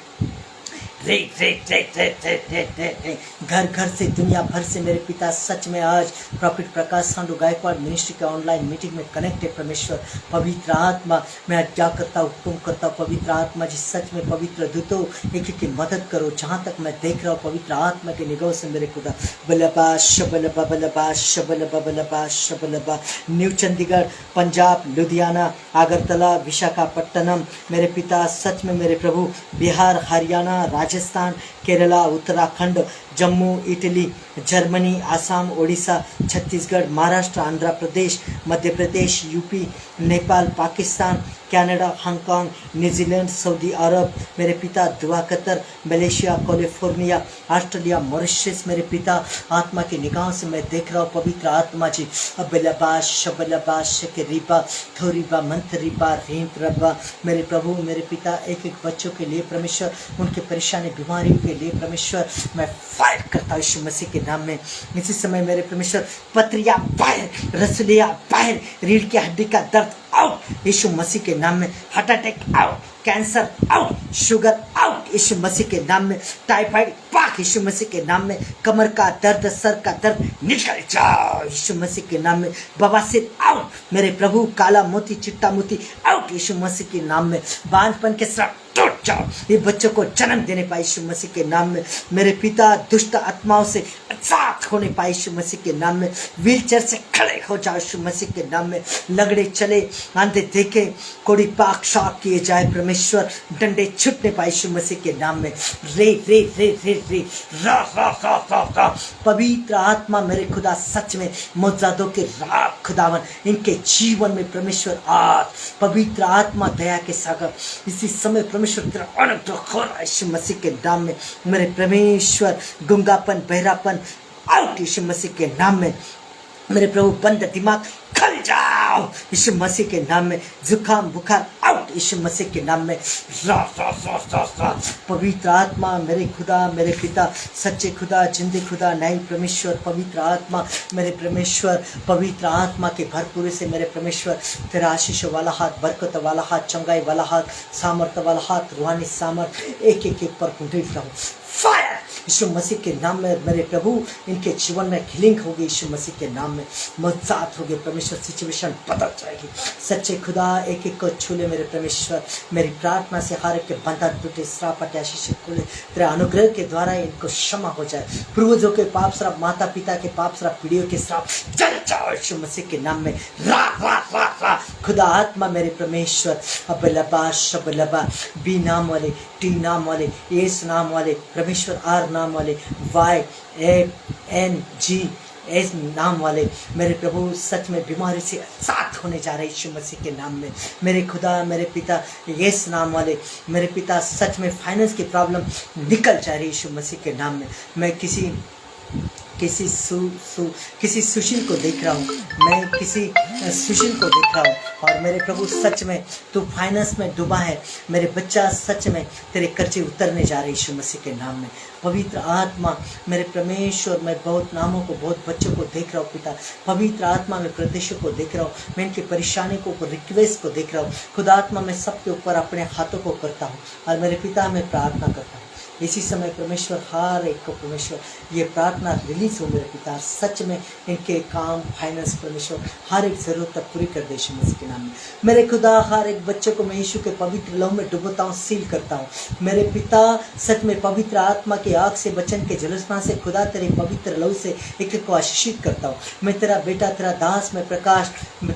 रे रे रे रे रे रे रे रे घर घर से, दुनिया भर से मेरे पिता सच में आज प्रॉफिट प्रकाश सांडू गायकवाड़ मिनिस्ट्री के ऑनलाइन मीटिंग में कनेक्ट है परमेश्वर। पवित्र आत्मा मैं क्या करता हूँ, हुक्म करता हूँ पवित्र आत्मा जी, सच में पवित्र दूतों एक एक की मदद करो। जहाँ तक मैं देख रहा हूँ पवित्र आत्मा के निगाहों से मेरे खुदा बलबा शबलबा बलबा शबलबा बलबा शबलबा न्यू चंडीगढ़, पंजाब, लुधियाना, आगरतला, विशाखापट्टनम मेरे पिता सच में मेरे प्रभु, Bihar, Haryana, Rajasthan, Kerala, Uttarakhand, Jammu, Italy, Germany, Assam, Odisha, Chhattisgarh, Maharashtra, Andhra Pradesh, Madhya Pradesh, UP, Nepal, Pakistan, Canada, Hong Kong, New Zealand, Saudi Arab मेरे पिता, दुआ Qatar, Malaysia, California, Australia, Mauritius मेरे पिता आत्मा की निगाहों से मैं देख रहा हूँ पवित्र आत्मा जी। अबलबा शबलबा शकरीबा थोरीबा मंथरीबा रीत रबा मेरे प्रभु, मेरे पिता एक एक बच्चों के लिए परमेश्वर, उनके परेशानी बीमारियों के लिए परमेश्वर मैं फायर करता हूँ यीशु मसीह के नाम में। इसी समय मेरे परमेश्वर पथरिया बाहर, रसलिया बाहर, रीढ़ की हड्डी का दर्द आउट यीशु मसीह के नाम में, heart attack out, cancer out, sugar out यीशु मसीह के नाम में, टाइफाइड पाक यीशु मसीह के नाम में, कमर का दर्द, सर का दर्द निकल जाओ यीशु मसीह के नाम में, बवासीर आउट मेरे प्रभु, काला मोती, चिट्टा मोती आउट यीशु मसीह के नाम में, बांझपन के श्राप टूट जाओ, ये बच्चों को जन्म देने पाए यीशु मसीह के नाम में। मेरे पिता दुष्ट आत्माओं से आजाद होने पाए यीशु मसीह के नाम में, व्हीलचेयर से खड़े हो जाओ यीशु मसीह के नाम में, लगड़े चले, आंधे देखे, कोड़ी पाक शाक किए जाए परमेश्वर, डंडे छुटने पाए यीशु मसीह के नाम में। रे रे रे रे रे रा रा रा रा रा पवित्र आत्मा मेरे खुदा सच में मौजादों के रात खुदावन इनके जीवन में परमेश्वर आज पवित्र आत्मा दया के सागर इसी समय परमेश्वर तेरा अनुग्रह हो रहा है यीशु मसीह के नाम में। मेरे परमेश्वर गुंगापन, बहरापन आउट यीशु मसीह के नाम में। मेरे प्रभु बंद दिमाग खल जाओ यीशु मसीह के नाम में, जुकाम बुखार आउट यीशु मसीह के नाम में। रा रा रा रा रा पवित्र आत्मा मेरे खुदा, मेरे पिता सच्चे खुदा, जिंदे खुदा, नई परमेश्वर पवित्र आत्मा मेरे परमेश्वर, पवित्र आत्मा के भरपूर से मेरे परमेश्वर तेरा आशीष वाला हाथ, बरकत वाला हाथ, चंगाई वाला हाथ, सामर्थ वाला हाथ, रूहानी सामर्थ एक एक एक पर कुंठित रहो। फायर यीशु मसीह के नाम में मेरे प्रभु, इनके जीवन में हीलिंग होगी यीशु मसीह के नाम में, मौजात होगी परमेश्वर, सिचुएशन बदल जाएगी। सच्चे खुदा एक एक को छू ले मेरे परमेश्वर, मेरी प्रार्थना से हर एक के बंधन टूटे, श्राप हटे, आशीष खुले, तेरे अनुग्रह के द्वारा इनको क्षमा हो जाए। पूर्वजों के पाप श्राप, माता पिता के पाप श्राप, पीढ़ियों के श्राप जल जाओ यीशु मसीह के नाम में। रा रा रा रा खुदा आत्मा मेरे परमेश्वर, अबलबा शबलबा, बी नाम वाले, टी नाम वाले, एस नाम वाले परमेश्वर, आर नाम वाले, वाई एन जी एस नाम वाले मेरे प्रभु सच में बीमारी से आजाद होने जा रहे यीशु मसीह के नाम में। मेरे खुदा, मेरे पिता यस नाम वाले मेरे पिता सच में फाइनेंस की प्रॉब्लम निकल जा रही यीशु मसीह के नाम में। मैं किसी सुशील को देख रहा हूँ, मैं किसी सुशील को देख रहा हूँ और मेरे प्रभु सच में तू फाइनेंस में डूबा है, मेरे बच्चा सच में तेरे कर्जे उतरने जा रहे यीशु मसीह के नाम में। पवित्र आत्मा मेरे परमेश्वर, मैं बहुत नामों को, बहुत बच्चों को देख रहा हूँ पिता, पवित्र आत्मा मैं प्रदेशों को देख रहा हूँ, मैं इनकी परेशानी को, रिक्वेस्ट को देख रहा हूँ। खुदा आत्मा मैं सबके ऊपर अपने हाथों को करता हूँ और मेरे पिता मैं प्रार्थना करता हूँ इसी समय परमेश्वर हर एक को परमेश्वर ये प्रार्थना रिलीज हो मेरे पिता, सच में इनके काम, फाइनेंस परमेश्वर हर एक जरूरत तक पूरी कर दे यीशु मसीह के नाम में। मेरे खुदा हर एक बच्चे को मैं यीशु के पवित्र लहू में डुबोता हूँ, सील करता हूँ। मेरे पिता सच में पवित्र आत्मा के आग से, बचन के जलस्ना से खुदा तेरे पवित्र लहू से एक एक को आशीषित करता हूँ। मैं तेरा बेटा, तेरा दास, मैं प्रकाश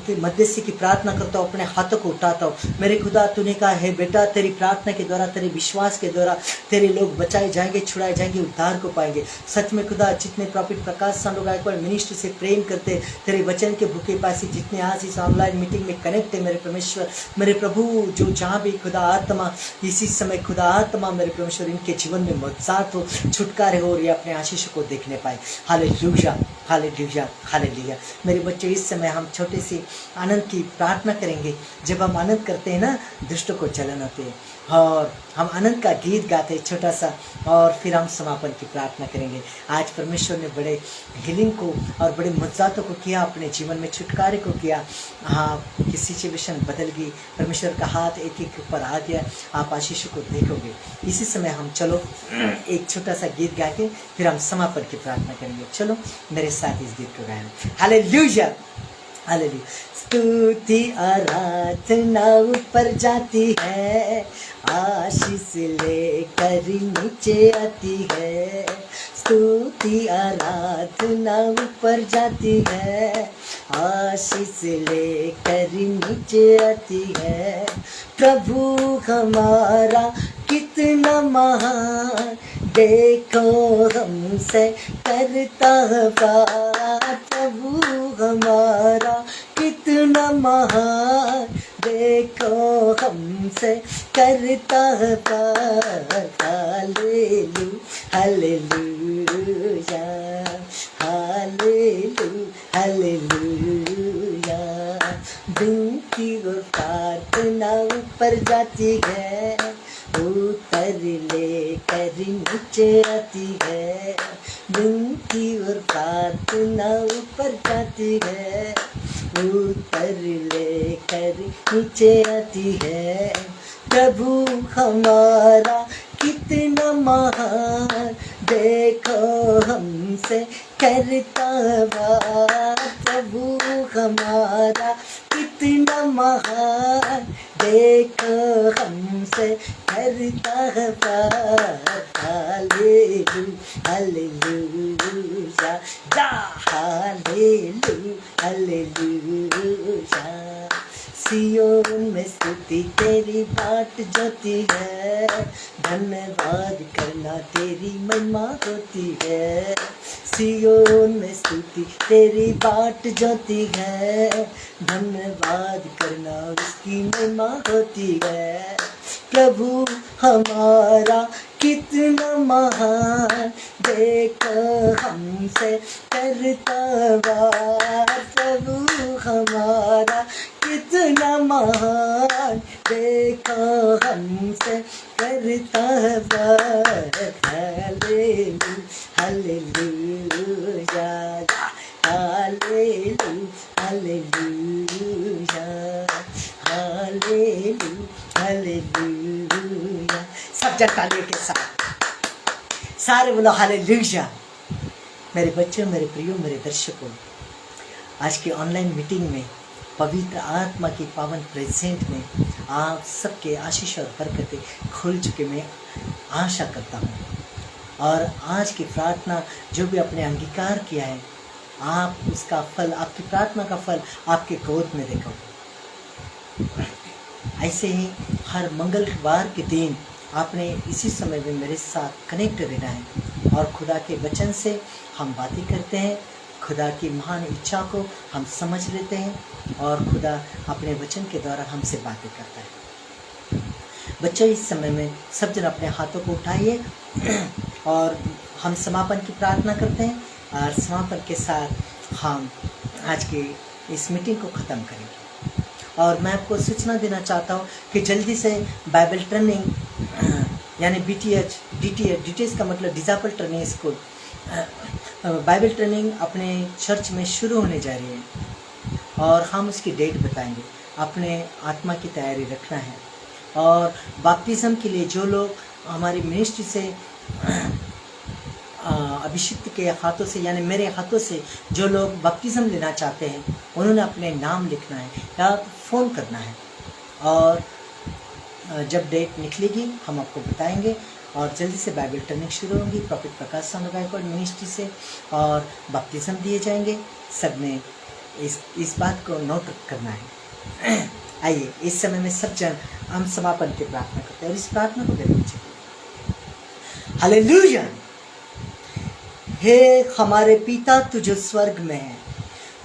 मध्यस्थी की प्रार्थना करता हूँ, अपने हाथों को उठाता हूँ। मेरे खुदा तूने कहा है बेटा, तेरी प्रार्थना के द्वारा, तेरे विश्वास के द्वारा तेरे लोग लोग बचाए जाएंगे, छुड़ाए जाएंगे, उद्धार को पाएंगे। सच में खुदा, जितने प्रॉफिट प्रकाश सांडो गायकवाड़ मिनिस्ट्री से प्रेम करते, तेरे वचन के भूखे प्यासे जितने आज इस ऑनलाइन मीटिंग में कनेक्ट है मेरे परमेश्वर, मेरे प्रभु, जो जहाँ भी खुदा आत्मा इसी समय खुदा आत्मा मेरे परमेश्वर इनके जीवन में मौजूद हो, छुटकारे हो और ये अपने आशीष को देखने पाए। Hallelujah, hallelujah, hallelujah. मेरे बच्चों, इस समय हम छोटे से आनंद की प्रार्थना करेंगे। जब हम आनंद करते हैं ना, दुष्टों को जलन होते हैं, और हम आनंद का गीत गाते हैं छोटा सा, और फिर हम समापन की प्रार्थना करेंगे। आज परमेश्वर ने बड़े हीलिंग को और बड़े मुआवज़ातों को किया, अपने जीवन में छुटकारे को किया। हाँ, किसी सिचुएशन बदल गई, परमेश्वर का हाथ एक एक ऊपर आ गया, आप आशीष को देखोगे। इसी समय हम चलो एक छोटा सा गीत गा के फिर हम समापन की प्रार्थना करेंगे। चलो मेरे साथ इस गीत को गाएं। Hallelujah, hallelujah. स्तुति आराधना ऊपर जाती है, आशीष लेकर नीचे आती है। स्तुति आराधना ऊपर जाती है, आशीष लेकर नीचे आती है। प्रभु हमारा कितना महान, देखो हमसे करता प्यार। प्रभु हमारा कितना महान, देखो हमसे करता प्यार। Hallelujah, hallelujah, hallelujah, hallelujah. विनती और प्रार्थना ऊपर जाती है, उतर लेकर नीचे आती है। विनती और प्रार्थना ऊपर जाती है, उतर लेकर नीचे आती है। प्रभु हमारा कितना महान, देखो हमसे करता प्यार। प्रभु हमारा कितना महान, देखो हमसे करता प्यार। हालेलुया, हालेलुया, जा हालेलुया, हालेलुया। सियोन में स्तुति तेरी बाट जोती है, धन्यवाद करना तेरी महिमा होती है। सियोन में स्तुति तेरी बाट जोती है, धन्यवाद करना उसकी महिमा होती है। प्रभु हमारा कितना महान, देखो हमसे करता प्यार। प्रभु हमारा कितना महान, देखो हमसे करता प्यार। Hallelujah, hallelujah, hallelujah, hallelujah, hallelujah, hallelujah. सब जन तालियों के साथ सारे बोलो हालेलुया। मेरे बच्चों, मेरे प्रियो, मेरे दर्शकों, आज की ऑनलाइन मीटिंग में पवित्र आत्मा की पावन प्रेजेंट में आप सबके आशीष और बरकतें खुल चुके मैं आशा करता हूँ। और आज की प्रार्थना जो भी आपने अंगीकार किया है, आप उसका फल, आपकी प्रार्थना का फल आपके गोद में देखोगे। ऐसे ही हर मंगलवार के दिन आपने इसी समय में मेरे साथ कनेक्ट रहना है और खुदा के वचन से हम बातें करते हैं, खुदा की महान इच्छा को हम समझ लेते हैं और खुदा अपने वचन के द्वारा हमसे बातें करता है। बच्चों, इस समय में सब जन अपने हाथों को उठाइए और हम समापन की प्रार्थना करते हैं और समापन के साथ हम आज की इस मीटिंग को ख़त्म करेंगे। और मैं आपको सूचना देना चाहता हूँ कि जल्दी से बाइबल ट्रेनिंग यानी DTH का मतलब disciple training school, Bible training अपने चर्च में शुरू होने जा रही है और हम उसकी डेट बताएंगे। अपने आत्मा की तैयारी रखना है। और बपतिस्म के लिए जो लोग हमारी मिनिस्ट्री से अभिषिक्त के हाथों से यानी मेरे हाथों से जो लोग बपतिस्म लेना चाहते हैं, उन्होंने अपने नाम लिखना है या फ़ोन करना है और जब डेट निकलेगी हम आपको बताएंगे। और जल्दी से बाइबल ट्रेनिंग शुरू होगी प्रॉफिट प्रकाश सांडो गायकवाड़ मिनिस्ट्री से और बपतिस्म दिए जाएंगे। सब ने इस बात को नोट करना है। आइए इस समय में सब जन हम समापन की प्रार्थना करते हैं और इस प्रार्थना को करें। हालेलुया। हे हमारे पिता तू जो स्वर्ग में है,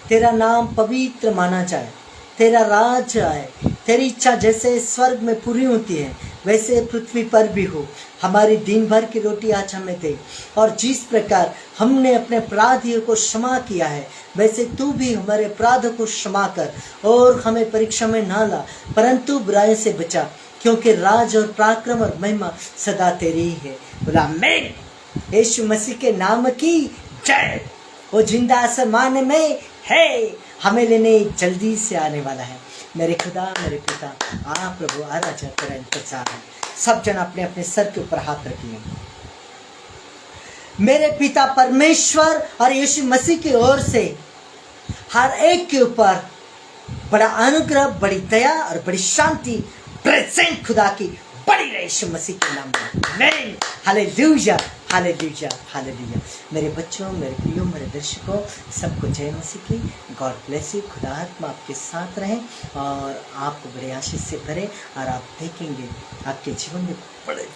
तेरा नाम पवित्र माना जाए, तेरा राज आए, तेरी इच्छा जैसे स्वर्ग में पूरी होती है वैसे पृथ्वी पर भी हो। हमारी दिन भर की रोटी आज हमें दे, और जिस प्रकार हमने अपने अपराधियों को क्षमा किया है वैसे तू भी हमारे अपराधों को क्षमा कर, और हमें परीक्षा में ना ला परंतु बुराई से बचा, क्योंकि राज और पराक्रम और महिमा सदा तेरी ही है। बोला आमीन। यीशु मसीह के नाम की जय। वो जिंदा आसमान में है, हमें लेने जल्दी से आने वाला है। मेरे खुदा मेरे पिता, आप प्रभु आराधना तेरा इंतजार है। सब जन अपने अपने सर के ऊपर हाथ रखिए। मेरे पिता परमेश्वर और यीशु मसीह की ओर से हर एक के ऊपर बड़ा अनुग्रह, बड़ी दया और बड़ी शांति प्रेजेंट खुदा की बड़ी रहे यीशु मसीह के नाम में। आमीन। Hallelujah hallelujah hallelujah. मेरे बच्चों, मेरे प्रियो, मेरे दर्शकों, सबको जय मसीह की। God bless you. खुदा आत्मा आपके साथ रहे और आपको बड़े आशीष से भरे, और आप देखेंगे आपके जीवन में बड़े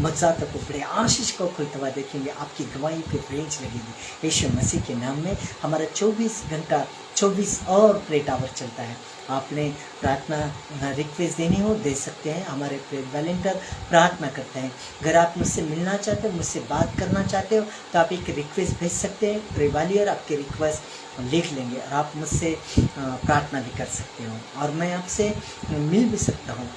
मज़ात को, बड़े आशीष को खुलता हुआ देखेंगे। आपकी गवाही पे रेंज लगेगी यीशु मसीह के नाम में। हमारा 24 घंटा 24 और प्रे टावर चलता है। आपने प्रार्थना रिक्वेस्ट देनी हो दे सकते हैं। हमारे प्रेयर वॉलंटियर प्रार्थना करते हैं। अगर आप मुझसे मिलना चाहते हो, मुझसे बात करना चाहते हो, तो आप एक रिक्वेस्ट भेज सकते हैं। प्रेयर वॉलंटियर आपके रिक्वेस्ट लिख लेंगे और आप मुझसे प्रार्थना भी कर सकते हो, और मैं आपसे मिल भी सकता हूँ।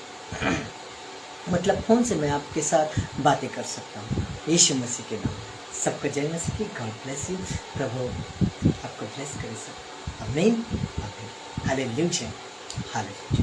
मतलब फ़ोन से मैं आपके साथ बातें कर सकता हूँ यीशु मसीह के नाम। सबको जय मसीह की। God bless you. प्रभु आपको ब्लेस करे सब। आमीन आमीन। Hallelujah hallelujah.